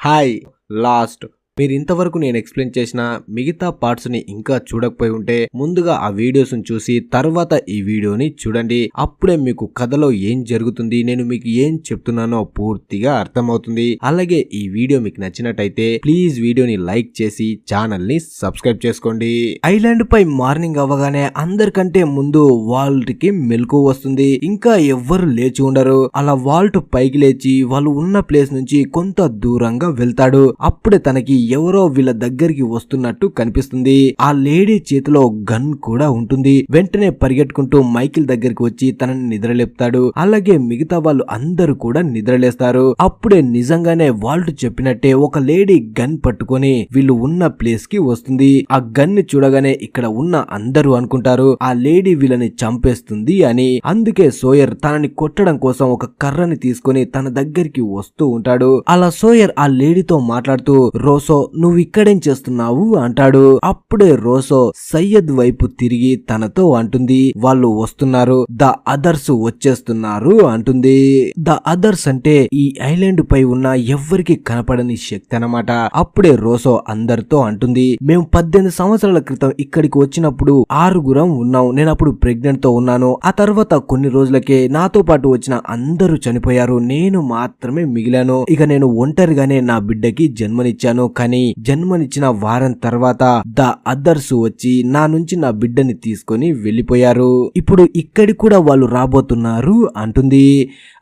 Hi last మీరు ఇంతవరకు నేను ఎక్స్ప్లెయిన్ చేసిన మిగతా పార్ట్స్ ని ఇంకా చూడకపోయి ఉంటే ముందుగా ఆ వీడియోస్ ని చూసి తర్వాత ఈ వీడియోని చూడండి. అప్పుడే మీకు కథలో ఏం జరుగుతుంది, నేను మీకు ఏం చెప్తున్నానో పూర్తిగా అర్థమవుతుంది. అలాగే ఈ వీడియో మీకు నచ్చినట్టయితే ప్లీజ్ వీడియోని లైక్ చేసి ఛానల్ ని సబ్స్క్రైబ్ చేసుకోండి. ఐలాండ్ పై మార్నింగ్ అవ్వగానే అందరికంటే ముందు వాల్ట్ కి మెలకు వస్తుంది. ఇంకా ఎవ్వరు లేచి ఉండరు. అలా వాల్ట్ పైకి లేచి వాళ్ళు ఉన్న ప్లేస్ నుంచి కొంత దూరంగా వెళ్తాడు. అప్పుడే తనకి ఎవరో వీళ్ళ దగ్గరికి వస్తున్నట్టు కనిపిస్తుంది. ఆ లేడీ చేతిలో గన్ కూడా ఉంటుంది. వెంటనే పరిగెట్టుకుంటూ మైకిల్ దగ్గరికి వచ్చి తనని నిద్రలేపుతాడు. అలాగే మిగతా వాళ్ళు అందరూ కూడా నిద్రలేస్తారు. అప్పుడే నిజంగానే వాల్ట్ చెప్పినట్టే ఒక లేడీ గన్ పట్టుకొని వీళ్ళు ఉన్న ప్లేస్ కి వస్తుంది. ఆ గన్ ని చూడగానే ఇక్కడ ఉన్న అందరూ అనుకుంటారు ఆ లేడీ వీళ్ళని చంపేస్తుంది అని. అందుకే సోయర్ తనని కొట్టడం కోసం ఒక కర్రని తీసుకొని తన దగ్గరికి వస్తూ ఉంటాడు. అలా సోయర్ ఆ లేడీతో మాట్లాడుతూ రోసో నువ్వు ఇక్కడేం చేస్తున్నావు అంటాడు. అప్పుడే రోసో సయ్యద్ వైపు తిరిగి తనతో అంటుంది వాళ్ళు వస్తున్నారు, ద అదర్స్ వచ్చేస్తున్నారు అంటుంది. ద అదర్స్ అంటే ఈ ఐలాండ్ పై ఉన్న ఎవ్వరికి కనపడని శక్తి అన్నమాట. అప్పుడే రోసో అందరితో అంటుంది మేము 18 సంవత్సరాల క్రితం ఇక్కడికి వచ్చినప్పుడు 6 ఉన్నాం. నేను అప్పుడు ప్రెగ్నెంట్ తో ఉన్నాను. ఆ తర్వాత కొన్ని రోజులకే నాతో పాటు వచ్చిన అందరూ చనిపోయారు. నేను మాత్రమే మిగిలాను. ఇక నేను ఒంటరిగానే నా బిడ్డకి జన్మనిచ్చాను. కానీ జన్మనిచ్చిన వారం తర్వాత ద అదర్స్ వచ్చి నా నుంచి నా బిడ్డని తీసుకొని వెళ్ళిపోయారు. ఇప్పుడు ఇక్కడి కూడా వాళ్ళు రాబోతున్నారు అంటుంది.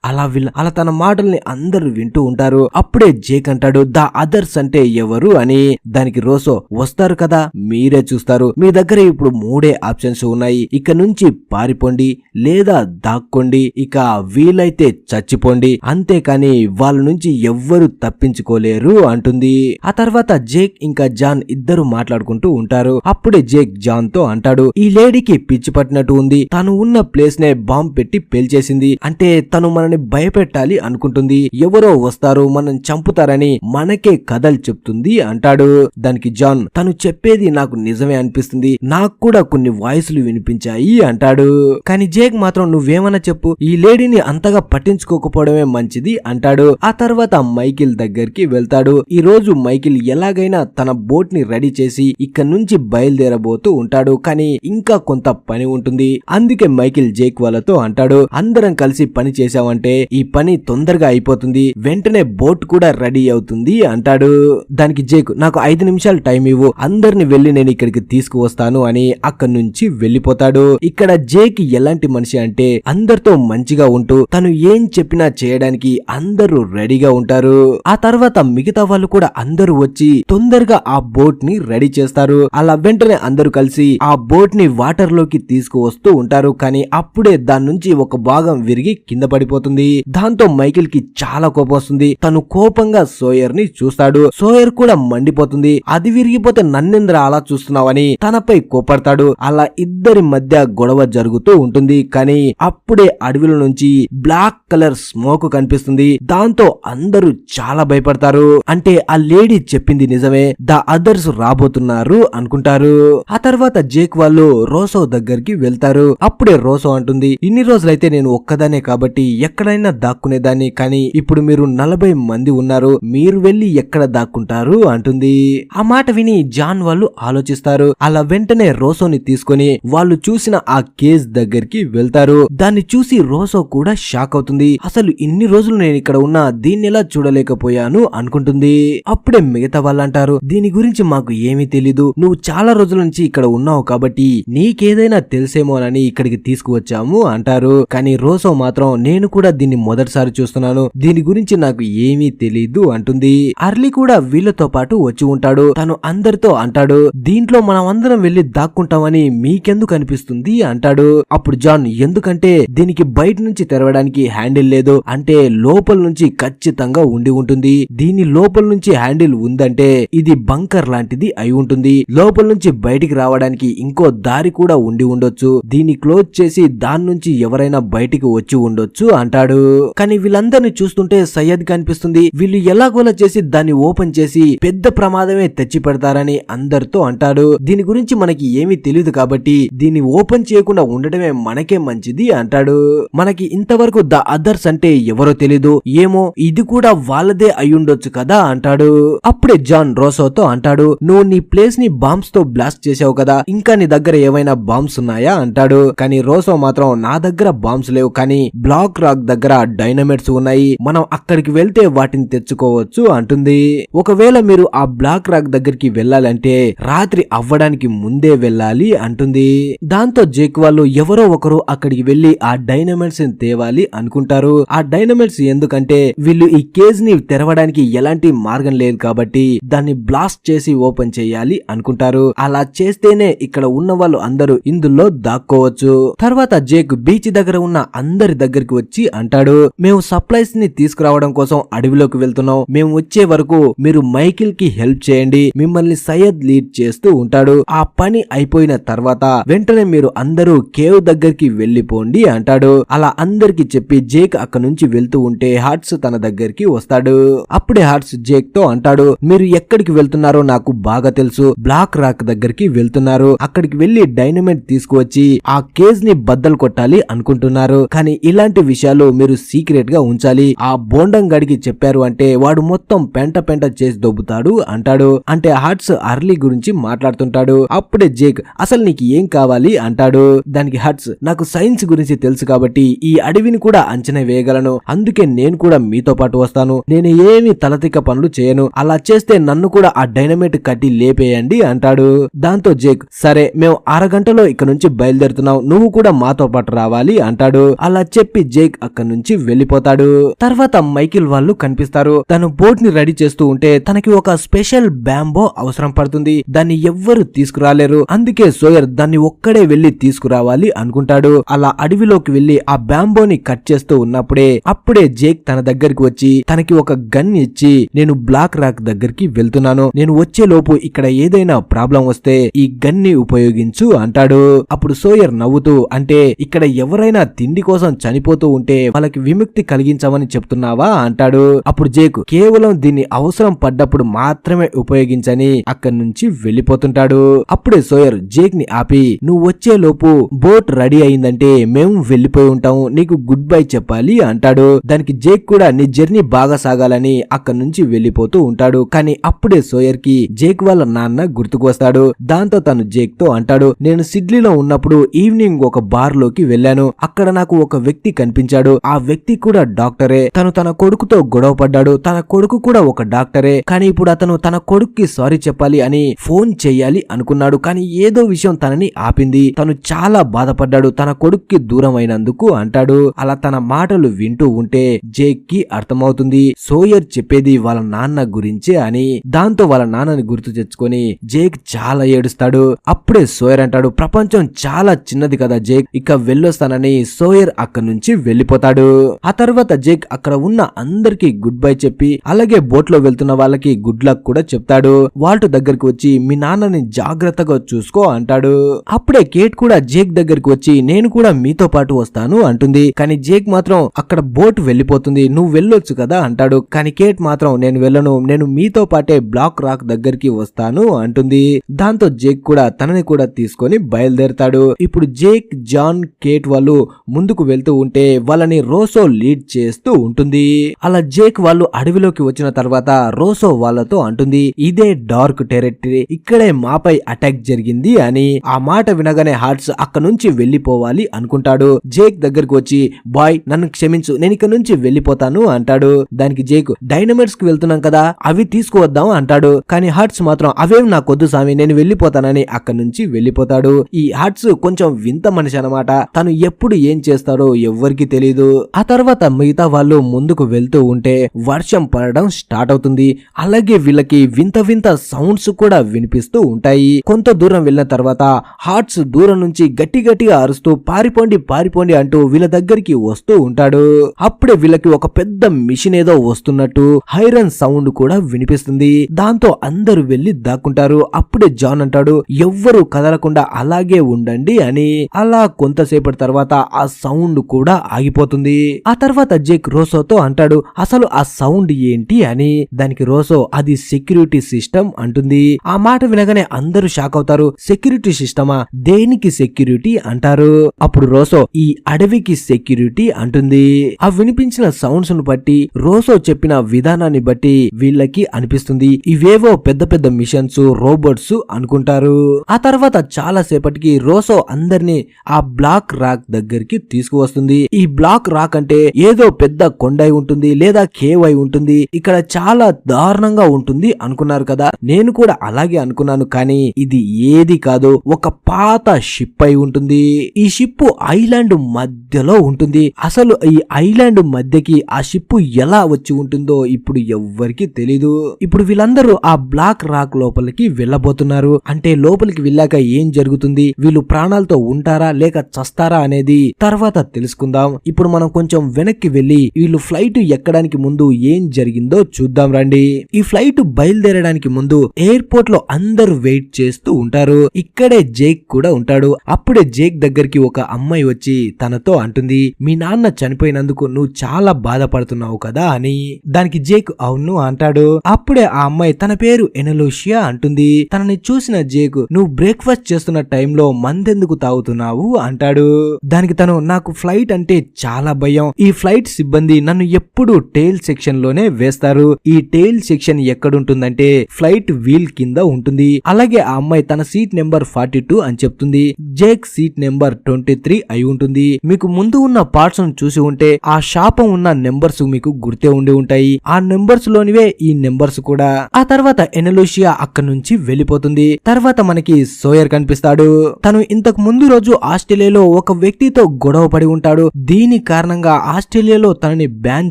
అలా తన మాటల్ని అందరూ వింటూ ఉంటారు. అప్పుడే జేక్ అంటాడు ద అదర్స్ అంటే ఎవరు అని. దానికి రోసో వస్తారు కదా మీరే చూస్తారు. మీ దగ్గర ఇప్పుడు 3 ఆప్షన్స్ ఉన్నాయి. ఇక నుంచి పారిపోండి, లేదా దాక్కోండి, ఇక వీలైతే చచ్చిపోండి. అంతేకాని వాళ్ళ నుంచి ఎవ్వరు తప్పించుకోలేరు అంటుంది. ఆ తర్వాత జేక్ ఇంకా జాన్ ఇద్దరు మాట్లాడుకుంటూ ఉంటారు. అప్పుడే జేక్ జాన్ తో అంటాడు ఈ లేడీకి పిచ్చి పట్టినట్టు ఉంది. తను ఉన్న ప్లేస్ నే బాంబ్ పెట్టి పేల్చేసింది. అంటే తను మనని భయపెట్టాలి అనుకుంటుంది. ఎవరో వస్తారు మనం చంపుతారని మనకే కథలు చెప్తుంది అంటాడు. దానికి జాన్ తను చెప్పేది నాకు నిజమే అనిపిస్తుంది, నాకు కూడా కొన్ని వాయిస్లు వినిపించాయి అంటాడు. కానీ జేక్ మాత్రం నువ్వేమన్నా చెప్పు, ఈ లేడీని అంతగా పట్టించుకోకపోవడమే మంచిది అంటాడు. ఆ తర్వాత మైకిల్ దగ్గరికి వెళ్తాడు. ఈ రోజు మైకిల్ ఎలాగైనా తన బోట్ ని రెడీ చేసి ఇక్కడ నుంచి బయలుదేరబోతూ ఉంటాడు. కానీ ఇంకా కొంత పని ఉంటుంది. అందుకే మైకిల్ జేక్ వాళ్ళతో అంటాడు అందరం కలిసి పని చేసామంటే ఈ పని తొందరగా అయిపోతుంది, వెంటనే బోట్ కూడా రెడీ అవుతుంది అంటాడు. దానికి జేక్ నాకు 5 నిమిషాలు టైం ఇవ్వు, అందరిని వెళ్లి నేను ఇక్కడికి తీసుకువస్తాను అని అక్కడి నుంచి వెళ్లిపోతాడు. ఇక్కడ జేక్ ఎలాంటి మనిషి అంటే అందరితో మంచిగా ఉంటూ తను ఏం చెప్పినా చేయడానికి అందరూ రెడీగా ఉంటారు. ఆ తర్వాత మిగతా వాళ్ళు కూడా అందరూ వచ్చి తొందరగా ఆ బోట్ ని రెడీ చేస్తారు. అలా వెంటనే అందరూ కలిసి ఆ బోట్ ని వాటర్ లోకి తీసుకువస్తూ ఉంటారు. కానీ అప్పుడే దాని నుంచి ఒక భాగం విరిగి కింద పడిపోతుంది. దాంతో మైకిల్ కి చాలా కోపం వస్తుంది. తను కోపంగా సోయర్ ని చూస్తాడు. సోయర్ కూడా మండిపోతుంది. అది విరిగిపోతే నన్నెంద్ర అలా చూస్తున్నావని తనపై కోపడతాడు. అలా ఇద్దరి మధ్య గొడవ జరుగుతూ ఉంటుంది. కానీ అప్పుడే అడవిలో నుంచి బ్లాక్ కలర్ స్మోక్ కనిపిస్తుంది. దాంతో అందరూ చాలా భయపడతారు. అంటే ఆ లేడీ చెప్పింది నిజమే, ద అదర్స్ రాబోతున్నారు అనుకుంటారు. ఆ తర్వాత జేక్ వాళ్ళు రోసో దగ్గరికి వెళ్తారు. అప్పుడే రోసో అంటుంది ఇన్ని రోజులైతే నేను ఒక్కదానే కాబట్టి ఎక్కడైనా దాక్కునేదాన్ని, కానీ ఇప్పుడు మీరు 40 మంది ఉన్నారు, మీరు వెళ్లి ఎక్కడ దాక్కుంటారు అంటుంది. ఆ మాట విని జాన్ వాళ్ళు ఆలోచిస్తారు. అలా వెంటనే రోసోని తీసుకొని వాళ్ళు చూసిన ఆ కేజ్ దగ్గరికి వెళ్తారు. దాన్ని చూసి రోసో కూడా షాక్ అవుతుంది. అసలు ఇన్ని రోజులు నేను ఇక్కడ ఉన్నా దీన్ని ఎలా చూడలేకపోయాను అనుకుంటుంది. అప్పుడే మిగతా వాళ్ళు అంటారు దీని గురించి మాకు ఏమీ తెలీదు, నువ్వు చాలా రోజుల నుంచి ఇక్కడ ఉన్నావు కాబట్టి నీకేదైనా తెలిసేమోనని ఇక్కడికి తీసుకువచ్చాము అంటారు. కానీ రోసో మాత్రం నేను కూడా దీన్ని మొదటిసారి చూస్తున్నాను, దీని గురించి నాకు ఏమీ తెలీదు అంటుంది. అర్లీ కూడా వీళ్ళతో పాటు వచ్చి ఉంటాడు. తను అందరితో అంటాడు దీంట్లో మనం అందరం వెళ్లి దాక్కుంటామని మీకెందుకు అనిపిస్తుంది అంటాడు. అప్పుడు జాన్ ఎందుకంటే దీనికి బయట నుంచి తెరవడానికి హ్యాండిల్ లేదు, అంటే లోపల నుంచి ఖచ్చితంగా ఉండి ఉంటుంది. దీని లోపల నుంచి హ్యాండిల్ ఉందంటే ఇది బంకర్ లాంటిది అయి ఉంటుంది. లోపల నుంచి బయటికి రావడానికి ఇంకో దారి కూడా ఉండి ఉండొచ్చు. దీన్ని క్లోజ్ చేసి దాని నుంచి ఎవరైనా బయటికి వచ్చి ఉండొచ్చు అంటాడు. అంటాడు. కానీ వీళ్ళందరినీ చూస్తుంటే సయ్యద్ కనిపిస్తుంది. వీళ్ళు ఎలాగోలా చేసి దాన్ని ఓపెన్ చేసి పెద్ద ప్రమాదమే తెచ్చి పెడతారని అందరితో అంటాడు. దీని గురించి మనకి ఏమీ తెలియదు కాబట్టి దీన్ని ఓపెన్ చేయకుండా ఉండటమే మనకే మంచిది అంటాడు. మనకి ఇంతవరకు ద అదర్స్ అంటే ఎవరో తెలీదు, ఏమో ఇది కూడా వాళ్ళదే అయ్యుండొచ్చు కదా అంటాడు. అప్పుడే జాన్ రోసోతో అంటాడు, నువ్వు నీ ప్లేస్ ని బాంబ్స్ తో బ్లాస్ట్ చేసావు కదా, ఇంకా నీ దగ్గర ఏవైనా బాంబ్స్ ఉన్నాయా అంటాడు. కానీ రోసో మాత్రం నా దగ్గర బాంబ్స్ లేవు, కానీ బ్లాక్ రాక్ దగ్గర డైనమైట్స్ ఉన్నాయి, మనం అక్కడికి వెళ్తే వాటిని తెచ్చుకోవచ్చు అంటుంది. ఒకవేళ మీరు ఆ బ్లాక్ రాక్ దగ్గరికి వెళ్ళాలంటే రాత్రి అవ్వడానికి ముందే వెళ్ళాలి అంటుంది. దాంతో జేక్ వాళ్ళు ఎవరో ఒకరు అక్కడికి వెళ్లి ఆ డైనమైట్స్ ని తేవాలి అనుకుంటారు. ఆ డైనమైట్స్ ఎందుకంటే వీళ్ళు ఈ కేజ్ ని తెరవడానికి ఎలాంటి మార్గం లేదు కాబట్టి దాన్ని బ్లాస్ట్ చేసి ఓపెన్ చేయాలి అనుకుంటారు. అలా చేస్తేనే ఇక్కడ ఉన్న వాళ్ళు అందరూ ఇందులో దాక్కోవచ్చు. తర్వాత జేక్ బీచ్ దగ్గర ఉన్న అందరి దగ్గరికి వచ్చి అంటాడు, మేము సప్లైస్ ని తీసుకురావడం కోసం అడవిలోకి వెళ్తున్నాం, మేము వచ్చే వరకు మీరు మైకిల్ కి హెల్ప్ చేయండి, మిమ్మల్ని సయ్యద్ లీడ్ చేస్తూ ఉంటాడు. ఆ పని అయిపోయిన తర్వాత వెంటనే మీరు అందరూ కేవ్ దగ్గరికి వెళ్లిపోండి అంటాడు. అలా అందరికి చెప్పి జేక్ అక్కడ నుంచి వెళ్తూ ఉంటే హార్ట్స్ తన దగ్గరికి వస్తాడు. అప్పుడే హార్ట్స్ జేక్ తో అంటాడు, మీరు ఎక్కడికి వెళ్తున్నారో నాకు బాగా తెలుసు, బ్లాక్ రాక్ దగ్గరికి వెళ్తున్నారు, అక్కడికి వెళ్లి డైనమైట్ తీసుకువచ్చి ఆ కేజ్ ని బద్దలు కొట్టాలి అనుకుంటున్నారు, కానీ ఇలాంటి విషయాలు మీరు సీక్రెట్ గా ఉంచాలి, ఆ బోండం గడికి చెప్పారు అంటే వాడు మొత్తం పెంట పెంట చేసి దొబ్బుతాడు అంటాడు. అంటే హార్ట్స్ అర్లీ గురించి మాట్లాడుతుంటాడు. అప్పుడే జేక్ అసలు నీకు ఏం కావాలి అంటాడు. దానికి హార్ట్స్, నాకు సైన్స్ గురించి తెలుసు కాబట్టి ఈ అడవిని కూడా అంచనా వేయగలను, అందుకే నేను కూడా మీతో పాటు వస్తాను, నేను ఏమి తలతిక్క పనులు చేయను, అలా చేస్తే నన్ను కూడా ఆ డైనమైట్ కట్టి లేపేయండి అంటాడు. దాంతో జేక్, సరే మేము అరగంటలో ఇక్కడ నుంచి బయలుదేరుతున్నావు, నువ్వు కూడా మాతో పాటు రావాలి అంటాడు. అలా చెప్పి జేక్ అక్కడ నుంచి వెళ్లిపోతాడు. తర్వాత మైకిల్ వాళ్ళు కనిపిస్తారు. తను బోట్ ని రెడీ చేస్తూ ఉంటే తనకి ఒక స్పెషల్ బ్యాంబో అవసరం పడుతుంది, దాన్ని ఎవ్వరు తీసుకురాలేరు, అందుకే సోయర్ దాన్ని ఒక్కడే వెళ్లి తీసుకురావాలి అనుకుంటాడు. అలా అడవిలోకి వెళ్లి ఆ బ్యాంబోని కట్ చేస్తూ ఉన్నప్పుడే అప్పుడే జేక్ తన దగ్గరికి వచ్చి తనకి ఒక గన్ ఇచ్చి, నేను బ్లాక్ రాక్ దగ్గరికి వెళ్తున్నాను, నేను వచ్చే లోపు ఇక్కడ ఏదైనా ప్రాబ్లం వస్తే ఈ గన్ ని ఉపయోగించు అంటాడు. అప్పుడు సోయర్ నవ్వుతూ, అంటే ఇక్కడ ఎవరైనా తిండి కోసం చనిపోతూ ఉంటే వాళ్ళకి విముక్తి కలిగించమని చెప్తున్నావా అంటాడు. అప్పుడు జేక్, కేవలం దీన్ని అవసరం పడ్డప్పుడు మాత్రమే ఉపయోగించని అక్కడి నుంచి వెళ్లిపోతుంటాడు. అప్పుడే సోయర్ జేక్ ని ఆపి, నువ్వు వచ్చే లోపు బోట్ రెడీ అయిందంటే మేము వెళ్లిపోయి ఉంటాము, నీకు గుడ్ బై చెప్పాలి అంటాడు. దానికి జేక్ కూడా నీ జర్నీ బాగా సాగాలని అక్కడి నుంచి వెళ్లిపోతూ ఉంటాడు. కానీ అప్పుడే సోయర్ కి జేక్ వాళ్ళ నాన్న గుర్తుకు వస్తాడు. దాంతో తను జేక్ తో అంటాడు, నేను సిడ్లీలో ఉన్నప్పుడు ఈవినింగ్ ఒక బార్ లోకి వెళ్ళాను, అక్కడ నాకు ఒక వ్యక్తి కనిపించాడు, ఆ వ్యక్తి కూడా డాక్టరే, తను తన కొడుకుతో గొడవ పడ్డాడు, తన కొడుకు కూడా ఒక డాక్టరే, కానీ ఇప్పుడు అతను తన కొడుక్కి సారీ చెప్పాలి అని ఫోన్ చెయ్యాలి అనుకున్నాడు, కానీ ఏదో విషయం తనని ఆపింది, తను చాలా బాధపడ్డాడు తన కొడుక్కి దూరం అయినందుకు అంటాడు. అలా తన మాటలు వింటూ ఉంటే జేక్ కి అర్థమవుతుంది సోయర్ చెప్పేది వాళ్ళ నాన్న గురించే అని. దాంతో వాళ్ళ నాన్నని గుర్తు తెచ్చుకొని జేక్ చాలా ఏడుస్తాడు. అప్పుడే సోయర్ అంటాడు, ప్రపంచం చాలా చిన్నది కదా జేక్, ఇక వెళ్ళొస్తానని సోయర్ అక్కడి నుంచి వెళ్లిపోతాడు. ఆ తర్వాత జేక్ అక్కడ ఉన్న అందరికి గుడ్ బై చెప్పి అలాగే బోట్ లో వెళ్తున్న వాళ్ళకి గుడ్ లక్ కూడా చెప్తాడు. వాల్ట్ దగ్గరికి వచ్చి మీ నాన్నని జాగ్రత్తగా చూసుకో అంటాడు. అప్పుడే కేట్ కూడా జేక్ దగ్గరికి వచ్చి నేను కూడా మీతో పాటు వస్తాను అంటుంది. కానీ జేక్ మాత్రం అక్కడ బోట్ వెళ్లిపోతుంది, నువ్వు వెళ్ళొచ్చు కదా అంటాడు. కానీ కేట్ మాత్రం నేను వెళ్ళను, నేను మీతో పాటే బ్లాక్ రాక్ దగ్గరికి వస్తాను అంటుంది. దాంతో జేక్ కూడా తనని కూడా తీసుకొని బయలుదేరతాడు. ఇప్పుడు జేక్, జాన్, కేట్ వాళ్ళు ముందుకు వెళ్తూ ఉంటే వాళ్ళని రోసో లీడ్ చేస్తూ ఉంటుంది. అలా జేక్ వాళ్ళు అడవిలోకి వచ్చిన తర్వాత రోసో వాళ్ళతో అంటుంది, ఇదే డార్క్ టెరిటరీ, ఇక్కడే మాపై అటాక్ జరిగింది అని. ఆ మాట వినగానే హార్ట్స్ అక్కడ నుంచి వెళ్లిపోవాలి అనుకుంటాడు. జేక్ దగ్గరకు వచ్చి, బాయ్ నన్ను క్షమించు, నేను ఇక్కడ నుంచి వెళ్లిపోతాను అంటాడు. దానికి జేక్, డైనమైట్స్ కి వెళ్తున్నాం కదా అవి తీసుకువద్దాం అంటాడు. కానీ హార్ట్స్ మాత్రం అవేం నాకొద్దు సామి, నేను వెళ్లిపోతానని అక్కడి నుంచి వెళ్లిపోతాడు. ఈ హార్ట్స్ కొంచెం వింత మనిషి అనమాట, తను ఎప్పుడు ఏం చేస్తాడో ఎవ్వరికి తెలీదు. ఆ తర్వాత మిగతా వాళ్ళు ముందుకు వెళ్తూ ఉంటే వర్షం పడడం స్టార్ట్ అవుతుంది. అలాగే వీళ్ళకి వింత వింత సౌండ్స్ కూడా వినిపిస్తూ ఉంటాయి. కొంత దూరం వెళ్ళిన తర్వాత హార్ట్స్ దూరం నుంచి గట్టి గట్టిగా అరుస్తూ పారిపోండి పారిపోండి అంటూ వీళ్ళ దగ్గరికి వస్తూ ఉంటాడు. అప్పుడే వీళ్ళకి ఒక పెద్ద మిషన్ ఏదో వస్తున్నట్టు హైరన్ సౌండ్ కూడా వినిపిస్తుంది. దాంతో అందరూ వెళ్లి దాక్కుంటారు. అప్పుడే జాన్ అంటాడు, ఎవ్వరూ కదలకుండా అలాగే ఉండండి అని. అలా కొంతసేపటి తర్వాత ఆ సౌండ్ కూడా ఆగిపోతుంది. వెళ్ళిపోతుంది. ఆ తర్వాత జేక్ రోసోతో అంటాడు అసలు ఆ సౌండ్ ఏంటి అని. దానికి రోసో అది సెక్యూరిటీ సిస్టమ్ అంటుంది. ఆ మాట వినగానే అందరూ షాక్ అవుతారు. సెక్యూరిటీ సిస్టమా, దేనికి సెక్యూరిటీ అంటారు. అప్పుడు రోసో ఈ అడవికి సెక్యూరిటీ అంటుంది. ఆ వినిపించిన సౌండ్స్ ను బట్టి రోసో చెప్పిన విధానాన్ని బట్టి వీళ్ళకి అనిపిస్తుంది ఇవేవో పెద్ద పెద్ద మిషన్స్ రోబోట్స్ అనుకుంటారు. ఆ తర్వాత చాలా సేపటికి రోసో అందరినీ ఆ బ్లాక్ రాక్ దగ్గరికి తీసుకువస్తుంది. ఈ బ్లాక్ రాక్ అంటే ఏదో పెద్ద కొండ అయి ఉంటుంది లేదా కేవ్ అయి ఉంటుంది. ఇక్కడ చాలా దారుణంగా ఉంటుంది అనుకున్నారు కదా. నేను కూడా అలాగే అనుకున్నాను, కానీ ఇది ఏది కాదు, ఒక పాత షిప్ అయి ఉంటుంది. ఈ షిప్ ఐలాండ్ మధ్యలో ఉంటుంది. అసలు ఈ ఐలాండ్ మధ్యకి ఆ షిప్ ఎలా వచ్చి ఉంటుందో ఇప్పుడు ఎవ్వరికి తెలీదు. ఇప్పుడు వీళ్ళందరూ ఆ బ్లాక్ రాక్ లోపలికి వెళ్ళబోతున్నారు. అంటే లోపలికి వెళ్ళాక ఏం జరుగుతుంది, వీళ్ళు ప్రాణాలతో ఉంటారా లేక చస్తారా అనేది తర్వాత తెలుసుకుందాం. ఇప్పుడు మనం కొంచెం వెనక్కి వెళ్లి వీళ్ళు ఫ్లైట్ ఎక్కడానికి ముందు ఏం జరిగిందో చూద్దాం రండి. ఈ ఫ్లైట్ బయలుదేరడానికి ముందు ఎయిర్పోర్ట్ లో అందరూ వెయిట్ చేస్తూ ఉంటారు. ఇక్కడే జేక్ కూడా ఉంటాడు. అప్పుడే జేక్ దగ్గరికి ఒక అమ్మాయి వచ్చి తనతో అంటుంది మీ నాన్న చనిపోయినందుకు నువ్వు చాలా బాధపడుతున్నావు కదా అని. దానికి జేక్ అవును అంటాడు. అప్పుడే ఆ అమ్మాయి తన పేరు ఎనలోషియా అంటుంది. తనని చూసిన జేక్ నువ్వు బ్రేక్ఫాస్ట్ చేస్తున్న టైంలో మందెందుకు తాగుతున్నావు అంటాడు. దానికి తను నాకు ఫ్లైట్ అంటే చాలా భయం. ఈ ఫ్లైట్ సిబ్బంది నన్ను ఎప్పుడు టెయిల్ సెక్షన్ లోనే వేస్తారు. ఈ టెయిల్ సెక్షన్ ఎక్కడుంటుందంటే ఫ్లైట్ వీల్ కింద ఉంటుంది. అలాగే ఆ అమ్మాయి తన సీట్ నెంబర్ 42 అని చెప్తుంది. జేక్ సీట్ నెంబర్ 23 అయి ఉంటుంది. మీకు ముందు ఉన్న పార్ట్స్ ను చూసి ఉంటే ఆ శాపం ఉన్న నెంబర్స్ మీకు గుర్తే ఉండి ఉంటాయి. ఆ నెంబర్స్ లోనివే ఈ నెంబర్స్ కూడా. ఆ తర్వాత ఎనలోషియా అక్కడి నుంచి వెళ్ళిపోతుంది. తర్వాత మనకి సోయర్ కనిపిస్తాడు. తను ఇంతకు ముందు రోజు ఆస్ట్రేలియాలో ఒక వ్యక్తితో గొడవ పడి ఉంటాడు. దీని కారణంగా ఆస్ట్రేలియాలో తనని బ్యాన్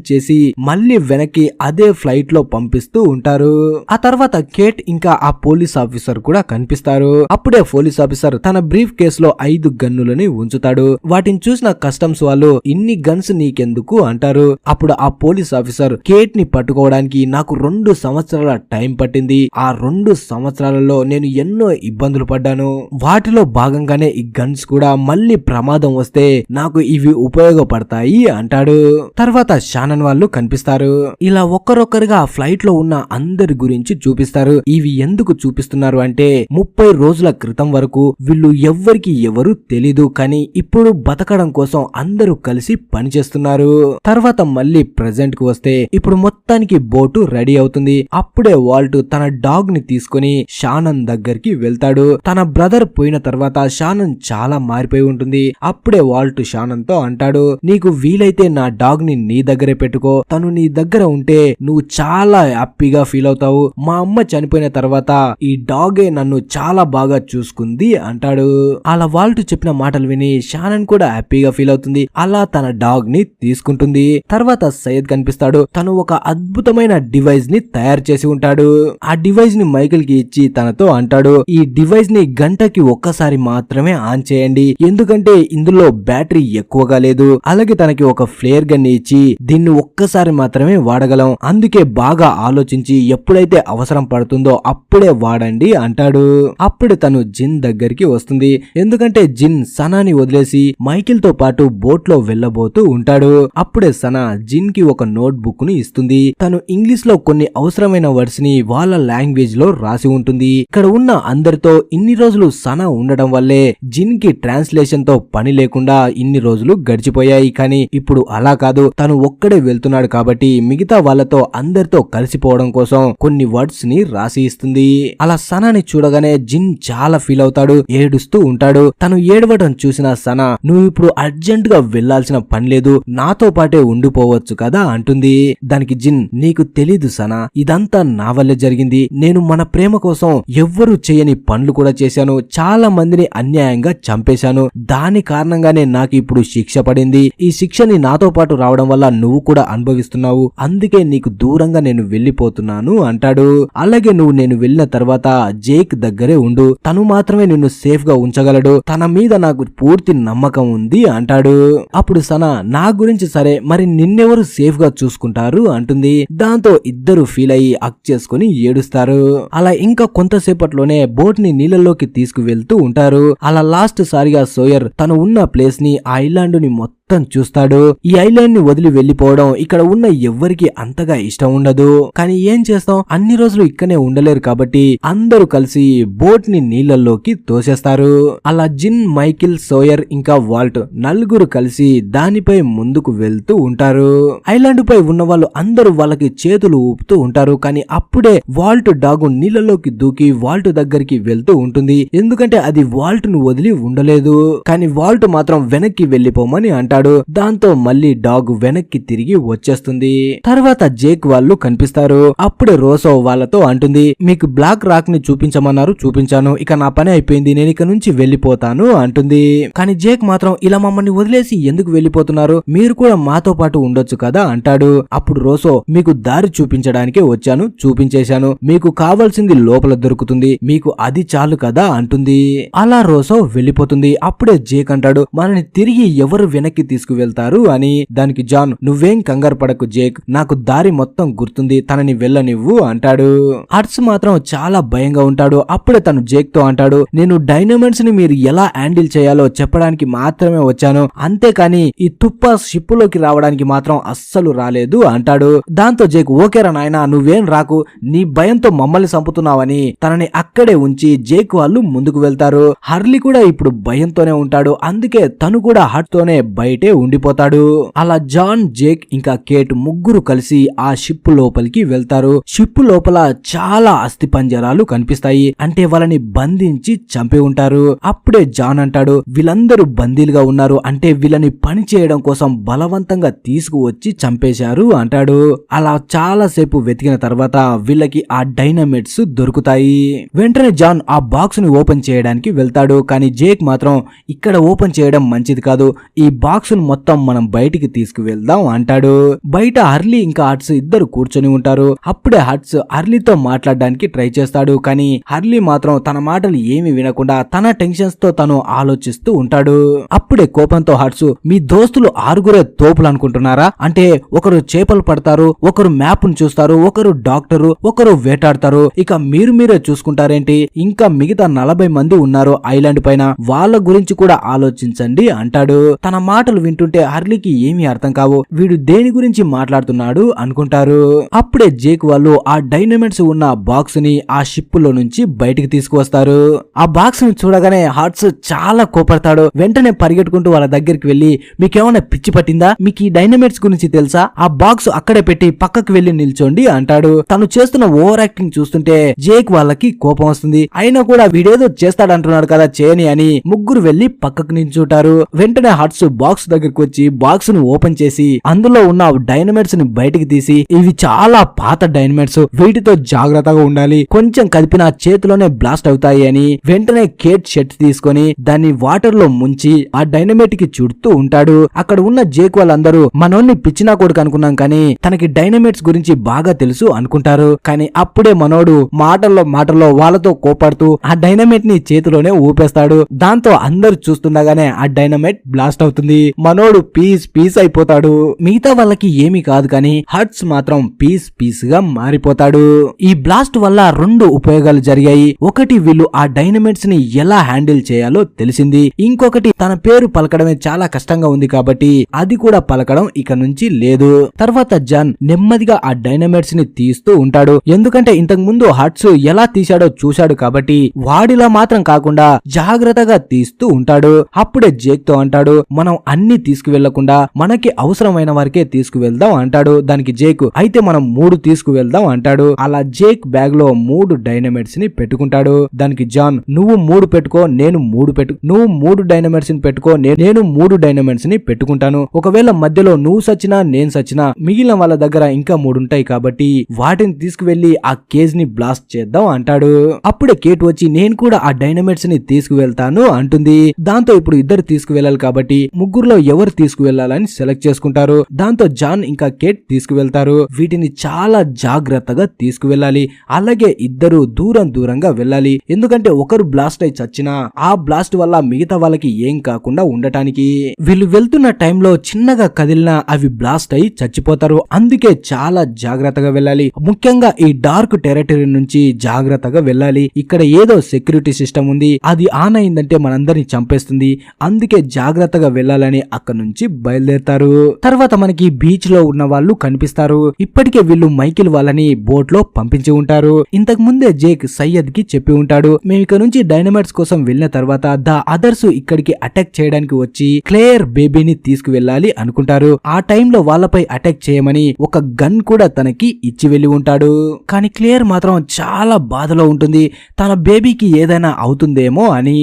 చేసి మళ్ళీ వెనక్కి అదే ఫ్లైట్ లో పంపిస్తూ ఉంటారు. ఆ తర్వాత కేట్ ఇంకా ఆ పోలీస్ ఆఫీసర్ కూడా కనిపిస్తారు. అప్పుడే పోలీస్ ఆఫీసర్ తన బ్రీఫ్ కేసులో 5 గన్నులని ఉంచుతాడు. వాటిని చూసిన కస్టమ్స్ వాళ్ళు ఇన్ని గన్స్ నీకెందుకు అంటారు. అప్పుడు ఆ పోలీస్ ఆఫీసర్ కేట్ ని పట్టుకోవడానికి నాకు 2 సంవత్సరాల టైం పట్టింది. ఆ 2 సంవత్సరాలలో నేను ఎన్నో ఇబ్బందులు పడ్డాను. వాటిలో భాగంగానే ఈ గన్స్ కూడా మళ్ళీ ప్రమాదం వస్తే నాకు ఇవి ఉపయోగపడతాయి అంటాడు. తర్వాత షానన్ వాళ్ళు కనిపిస్తారు. ఇలా ఒక్కరొక్కరుగా ఫ్లైట్ లో ఉన్న అందరి గురించి చూపిస్తారు. ఇవి ఎందుకు చూపిస్తున్నారు అంటే 30 రోజుల క్రితం వరకు వీళ్ళు ఎవ్వరికి ఎవరు తెలీదు, కానీ ఇప్పుడు బతకడం కోసం అందరూ కలిసి పనిచేస్తున్నారు. తర్వాత మళ్ళీ ప్రెజెంట్ కు వస్తే ఇప్పుడు మొత్తానికి బోటు రెడీ అవుతుంది. అప్పుడే వాల్ట్ తన డాగ్ ని తీసుకుని షానన్ దగ్గరికి వెళ్తాడు. తన బ్రదర్ పోయిన తర్వాత షానన్ చాలా మారిపోయి ఉంటుంది. అప్పుడే వాల్ట్ షానన్ తో అంటాడు నీకు వీలైతే నా డాగ్ ని నీ దగ్గరే పెట్టుకో. తను నీ దగ్గర ఉంటే నువ్వు చాలా హ్యాపీగా ఫీల్ అవుతావు. మా అమ్మ చనిపోయిన తర్వాత ఈ డాగే నన్ను చాలా బాగా చూసుకుంది అంటాడు. అలా వాల్ట్ చెప్పిన మాటలు విని షానన్ కూడా హ్యాపీగా ఫీల్ అవుతుంది. అలా తన డాగ్ ని తీసుకుంటుంది. తర్వాత సయ్యద్ కనిపిస్తాడు. తను ఒక అద్భుతమైన డివైస్ ని తయారు చేసి ఉంటాడు. ఆ డివైస్ ని మైకిల్ కి ఇచ్చి తనతో అంటాడు ఈ డివైస్ ని గంటకి ఒక్కసారి మాత్రమే ఆన్ చేయండి, ఎందుకంటే ఇందులో బ్యాటరీ ఎక్కువగా లేదు. అలాగే తనకి ఒక ఫ్లేర్ గన్ ని ఇచ్చి దీన్ని ఒక్కసారి మాత్రమే వాడగలం, అందుకే బాగా ఆలోచించి ఎప్పుడైతే అవసరం పడుతుందో అప్పుడే వాడండి అంటాడు. అప్పుడే తను జిన్ దగ్గరికి వస్తుంది. ఎందుకంటే జిన్ సనాని వదిలేసి మైకిల్ తో పాటు బోట్ లో వెళ్ళబోతూ ఉంటాడు. అప్పుడే సనా జిన్ కి ఒక నోట్ బుక్ ని ఇస్తుంది. తను ఇంగ్లీష్ లో కొన్ని అవసరమైన వర్డ్స్ ని వాళ్ళ లాంగ్వేజ్ లో రాసి ఉంటుంది. ఇక్కడ ఉన్న అందరితో ఇన్ని రోజులు సనా ఉండడం వల్లే జిన్ కి ట్రాన్స్లేషన్ తో పని లేకుండా ఇన్ని రోజులు గడిచిపోయాయి. కానీ ఇప్పుడు అలా కాదు, తను ఒక్కడే వెళ్తున్నాడు కాబట్టి మిగతా వాళ్ళతో అందరితో కలిసిపోవడం కోసం కొన్ని వర్డ్స్ ని రాసి ఇస్తుంది. అలా సనాని చూడగానే జిన్ చాలా ఫీల్ అవుతాడు, ఏడుస్తూ ఉంటాడు. తను ఏడవడం చూసిన సనా నువ్వు ఇప్పుడు అర్జెంట్ గా వెళ్లాల్సిన పని లేదు, నాతో పాటే ఉండిపోవచ్చు కదా అంటుంది. దానికి జిన్ నీకు తెలీదు సనా, ఇదంతా నా వల్లే జరిగింది. నేను మన ప్రేమ కోసం ఎవ్వరూ చేయని పనులు కూడా చేశాను. చాలా మందిని అన్యాయంగా చంపేశాను. దాని కారణంగానే నాకు ఇప్పుడు శిక్ష పడింది. ఈ శిక్షని నాతో పాటు రావడం వల్ల నువ్వు కూడా అనుభవిస్తున్నావు. అందుకే నీకు దూరంగా నేను వెళ్లిపోతున్నాను అంటాడు. అలాగే నువ్వు నేను వెళ్ళిన తర్వాత జేక్ దగ్గరే ఉండు, తను మాత్రమే నిన్ను సేఫ్ గా ఉంచగలడు. తన మీద నాకు పూర్తి నమ్మకం ఉంది అంటాడు. అప్పుడు సనా నా గురించి సరే, మరి నిన్నెవరు సేఫ్ గా చూసుకుంటారు అంటుంది. దాంతో ఇద్దరు ఫీల్ అయ్యి హక్ చేసుకుని ఏడుస్తారు. అలా ఇంకా కొంతసేపట్లోనే బోట్ ని నీళ్ళలోకి తీసుకువెళ్తూ ఉంటారు. అలా లాస్ట్ సారిగా సోయర్ తను ఉన్న ప్లేస్ ని ఆ ఐలాండ్ ని మొత్తం మొత్తం చూస్తాడు. ఈ ఐలాండ్ ని వదిలి వెళ్లిపోవడం ఇక్కడ ఉన్న ఎవ్వరికి అంతగా ఇష్టం ఉండదు. కానీ ఏం చేస్తాం, అన్ని రోజులు ఇక్కడే ఉండలేరు కాబట్టి అందరూ కలిసి బోట్ ని నీళ్లలోకి తోసేస్తారు. అలా జిన్, మైకిల్, సోయర్ ఇంకా వాల్ట్ నలుగురు కలిసి దానిపై ముందుకు వెళ్తూ ఉంటారు. ఐలాండ్ పై ఉన్న వాళ్ళు అందరూ వాళ్ళకి చేతులు ఊపుతూ ఉంటారు. కానీ అప్పుడే వాల్ట్ డాగు నీళ్లలోకి దూకి వాల్ట్ దగ్గరికి వెళ్తూ ఉంటుంది. ఎందుకంటే అది వాల్ట్ ను వదిలి ఉండలేదు. కానీ వాల్ట్ మాత్రం వెనక్కి వెళ్లిపోమని అంటాడు. దాంతో మళ్ళీ డాగ్ వెనక్కి తిరిగి వచ్చేస్తుంది. తర్వాత జేక్ వాళ్ళు కనిపిస్తారు. అప్పుడే రోసో వాళ్ళతో అంటుంది, మీకు బ్లాక్ రాక్ ని చూపించమన్నారు, చూపించాను, ఇక నా పని అయిపోయింది, నేను ఇక నుంచి వెళ్లిపోతాను అంటుంది. కానీ జేక్ మాత్రం ఇలా మమ్మల్ని వదిలేసి ఎందుకు వెళ్లిపోతున్నారు, మీరు కూడా మాతో పాటు ఉండొచ్చు కదా అంటాడు. అప్పుడు రోసో, మీకు దారి చూపించడానికే వచ్చాను, చూపించేశాను, మీకు కావాల్సింది లోపల దొరుకుతుంది, మీకు అది చాలు కదా అంటుంది. అలా రోసో వెళ్లిపోతుంది. అప్పుడే జేక్ అంటాడు, మనని తిరిగి ఎవరు వెనక్కి తీసుకువెళ్తారు అని. దానికి జాన్, నువ్వేం కంగారు పడకు జేక్, నాకు దారి మొత్తం గుర్తుంది, తనని వెళ్ళనివ్వు అంటాడు. హట్స్ మాత్రం చాలా భయంగా ఉంటాడు. అప్పుడే తను జేక్ తో అంటాడు, నేను డైనమైట్స్ ని మీరు ఎలా హ్యాండిల్ చేయాలో చెప్పడానికి మాత్రమే వచ్చాను, అంతేకాని ఈ తుప్పా షిప్ లోకి రావడానికి మాత్రం అస్సలు రాలేదు అంటాడు. దాంతో జేక్, ఓకేరా నాయనా, నువ్వేం రాకు, నీ భయంతో మమ్మల్ని చంపుతున్నావని తనని అక్కడే ఉంచి జేక్ వాళ్ళు ముందుకు వెళ్తారు. హర్లీ కూడా ఇప్పుడు భయంతోనే ఉంటాడు. అందుకే తను కూడా హట్ తోనే బయటే ఉండిపోతాడు. అలా జాన్, జేక్ ఇంకా కేట్ ముగ్గురు కలిసి ఆ షిప్ లోపలికి వెళ్తారు. షిప్ లోపల చాలా అస్థిపంజరాలు కనిపిస్తాయి. అంటే వాళ్ళని బంధించి చంపి ఉంటారు. అప్పుడే జాన్ అంటాడు, వీళ్ళందరూ బందీలుగా ఉన్నారు, అంటే వీళ్ళని పని చేయడం కోసం బలవంతంగా తీసుకువచ్చి చంపేశారు అంటాడు. అలా చాలా సేపు వెతికిన తర్వాత వీళ్ళకి ఆ డైనమైట్స్ దొరుకుతాయి. వెంటనే జాన్ ఆ బాక్స్ ని ఓపెన్ చేయడానికి వెళ్తాడు. కానీ జేక్ మాత్రం, ఇక్కడ ఓపెన్ చేయడం మంచిది కాదు, ఈ బాక్స్ ను మొత్తం మనం బయటికి తీసుకువెళ్దాం అంటాడు. బయట హర్లీ ఇంకా హట్స్ ఇద్దరు కూర్చొని ఉంటారు. అప్పుడే హట్స్ హర్లీతో మాట్లాడడానికి ట్రై చేస్తాడు. కానీ హర్లీ మాత్రం తన మాటలు ఏమి వినకుండా తన టెన్షన్స్ తో తను ఆలోచిస్తూ ఉంటాడు. అప్పుడే కోపంతో హట్స్, మీ దోస్తులు ఆరుగురే తోపులు అనుకుంటున్నారా, అంటే ఒకరు చేపలు పడతారు, ఒకరు మ్యాప్ ను చూస్తారు, ఒకరు డాక్టరు, ఒకరు వేటాడతారు, ఇక మీరే చూసుకుంటారేంటి, ఇంకా మిగతా 40 మంది ఉన్నారు ఐలాండ్ పైన, వాళ్ళ గురించి కూడా ఆలోచించండి అంటాడు. తన మాటలు వింటుంటే హర్లీకి ఏమీ అర్థం కావు, వీడు దేని గురించి మాట్లాడుతున్నాడు అనుకుంటారు. అప్పుడే జేక్ వాళ్ళు ఆ డైనమైట్స్ ఉన్న బాక్స్ ని ఆ షిప్ లో నుంచి బయటికి తీసుకువస్తారు. ఆ బాక్స్ ని చూడగానే హార్ట్స్ చాలా కోపడతాడు. వెంటనే పరిగెట్టుకుంటూ వాళ్ళ దగ్గరికి వెళ్లి, మీకేమైనా పిచ్చి పట్టిందా, మీకు ఈ డైనమైట్స్ గురించి తెలుసా, ఆ బాక్స్ అక్కడే పెట్టి పక్కకు వెళ్లి నిల్చోండి అంటాడు. తను చేస్తున్న ఓవర్ యాక్టింగ్ చూస్తుంటే జేక్ వాళ్ళకి కోపం వస్తుంది. అయినా కూడా వీడేదో చేస్తాడంటున్నాడు కదా, చేయని అని ముగ్గురు వెళ్లి పక్కకు నిల్చుంటారు. వెంటనే హట్స్ బాక్స్ దగ్గరకు వచ్చి బాక్స్ ను ఓపెన్ చేసి అందులో ఉన్న డైనమైట్స్ ని బయటికి తీసి, ఇవి చాలా పాత డైనమైట్స్, వీటితో జాగ్రత్తగా ఉండాలి, కొంచెం కదిపిన చేతిలోనే బ్లాస్ట్ అవుతాయి అని వెంటనే కేట్ షర్ట్ తీసుకొని దాన్ని వాటర్ లో ముంచి ఆ డైనమైట్ కి చుడుతూ ఉంటాడు. అక్కడ ఉన్న జేక్ వాళ్ళందరూ మనోన్ని పిచ్చినా కొడుకు అనుకున్నాం, కానీ తనకి డైనమైట్స్ గురించి బాగా తెలుసు అనుకుంటారు. కానీ అప్పుడే మనోడు మాటల్లో వాళ్ళతో కోపడుతూ ఆ డైనమైట్ ని చేతిలోనే ఊపేస్తాడు. దాంతో అందరూ చూస్తుండగానే ఆ డైనమైట్ బ్లాస్ట్ అవుతుంది. మనోడు పీస్ అయిపోతాడు. మిగతా వాళ్ళకి ఏమీ కాదు, కానీ హట్స్ మాత్రం పీస్ గా మారిపోతాడు. ఈ బ్లాస్ట్ వల్ల 2 ఉపయోగాలు జరిగాయి. ఒకటి, వీళ్ళు ఆ డైనమైట్స్ ని ఎలా హ్యాండిల్ చేయాలో తెలిసింది. ఇంకొకటి, తన పేరు పలకడమే చాలా కష్టంగా ఉంది కాబట్టి అది కూడా పలకడం ఇక నుంచి లేదు. తర్వాత జాన్ నెమ్మదిగా ఆ డైనమైట్స్ ని తీస్తూ ఉంటాడు. ఎందుకంటే ఇంతకు ముందు హట్స్ ఎలా తీశాడో చూశాడు కాబట్టి వాడిలా మాత్రం కాకుండా జాగ్రత్తగా తీస్తూ ఉంటాడు. అప్పుడే జేక్ తో అంటాడు, మనం అన్ని తీసుకువెళ్లకుండా మనకి అవసరమైన వారికే తీసుకువెళ్దాం అంటాడు. దానికి జేక్, అయితే మనం 3 తీసుకువెళ్దాం అంటాడు. అలా జేక్ బ్యాగ్ లో 3 డైనమైట్స్ ని పెట్టుకుంటాడు. దానికి జాన్, నువ్వు 3 పెట్టుకో, నేను 3 నువ్వు 3 డైనమైట్స్ ని పెట్టుకో, నేను 3 డైనమైట్స్ ని పెట్టుకుంటాను, ఒకవేళ మధ్యలో నువ్వు సచ్చినా నేను సచ్చినా మిగిలిన వాళ్ళ దగ్గర ఇంకా 3 ఉంటాయి కాబట్టి వాటిని తీసుకువెళ్లి ఆ కేజ్ ని బ్లాస్ట్ చేద్దాం అంటాడు. అప్పుడే కేట్ వచ్చి, నేను కూడా ఆ డైనమైట్స్ ని తీసుకువెళ్తాను అంటుంది. దాంతో ఇప్పుడు ఇద్దరు తీసుకువెళ్ళాలి కాబట్టి ముగ్గురులో ఎవరు తీసుకువెళ్లాలని సెలెక్ట్ చేసుకుంటారు. దాంతో జాన్ ఇంకా కేట్ తీసుకువెళ్తారు. వీటిని చాలా జాగ్రత్తగా తీసుకువెళ్ళాలి. అలాగే ఇద్దరు దూరంగా వెళ్ళాలి. ఎందుకంటే ఒకరు బ్లాస్ట్ అయి చచ్చినా ఆ బ్లాస్ట్ వల్ల మిగతా వాళ్ళకి ఏం కాకుండా ఉండటానికి. వీళ్ళు వెళ్తున్న టైంలో చిన్నగా కదిలినా అవి బ్లాస్ట్ అయి చచ్చిపోతారు. అందుకే చాలా జాగ్రత్తగా వెళ్ళాలి. ముఖ్యంగా ఈ డార్క్ టెరిటరీ నుంచి జాగ్రత్తగా వెళ్ళాలి. ఇక్కడ ఏదో సెక్యూరిటీ సిస్టమ్ ఉంది, అది ఆన్ అయిందంటే మనందరిని చంపేస్తుంది. అందుకే జాగ్రత్తగా వెళ్ళాలని తీసుకొని అక్కడి నుంచి బయలుదేరతారు. తర్వాత మనకి బీచ్ లో ఉన్న వాళ్ళు కనిపిస్తారు. ఇప్పటికే వీళ్ళు మైకిల్ వాళ్ళని బోట్ లో పంపించి ఉంటారు. ఇంతకు ముందే జేక్ సయ్యద్ కి చెప్పి ఉంటాడు, మేము ఇక్కడ నుంచి డైనమైట్స్ కోసం వెళ్ళిన తర్వాత ద అదర్స్ ఇక్కడికి అటాక్ చేయడానికి వచ్చి క్లేయర్ బేబీని తీసుకువెళ్ళాలి అనుకుంటారు. ఆ టైంలో వాళ్ళపై అటాక్ చేయమని ఒక గన్ కూడా తనకి ఇచ్చి వెళ్లి ఉంటాడు. కానీ క్లేయర్ మాత్రం చాలా బాధలో ఉంటుంది, తన బేబీకి ఏదైనా అవుతుందేమో అని.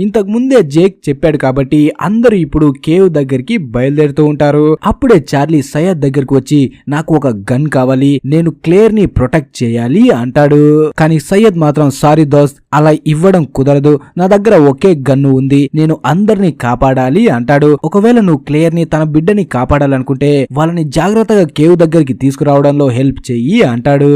ఇంతకు ముందే జేక్ చెప్పాడు కాబట్టి అందరూ ఇప్పుడు కేవ్ దగ్గరికి బయలుదేరుతూ ఉంటారు. అప్పుడే చార్లీ సయ్యద్ దగ్గరకు వచ్చి నాకు ఒక గన్ కావాలి, నేను క్లేయర్ ని ప్రొటెక్ట్ చేయాలి అంటాడు. కానీ సయ్యద్ మాత్రం సారీ దోస్త్, అలా ఇవ్వడం కుదరదు, నా దగ్గర ఒకే గన్ను ఉంది, నేను అందరినీ కాపాడాలి అంటాడు. ఒకవేళ నువ్వు క్లేయర్ ని తన బిడ్డని కాపాడాలనుకుంటే వాళ్ళని జాగ్రత్తగా కేవ్ దగ్గరికి తీసుకురావడంలో హెల్ప్ చెయ్యి అంటాడు.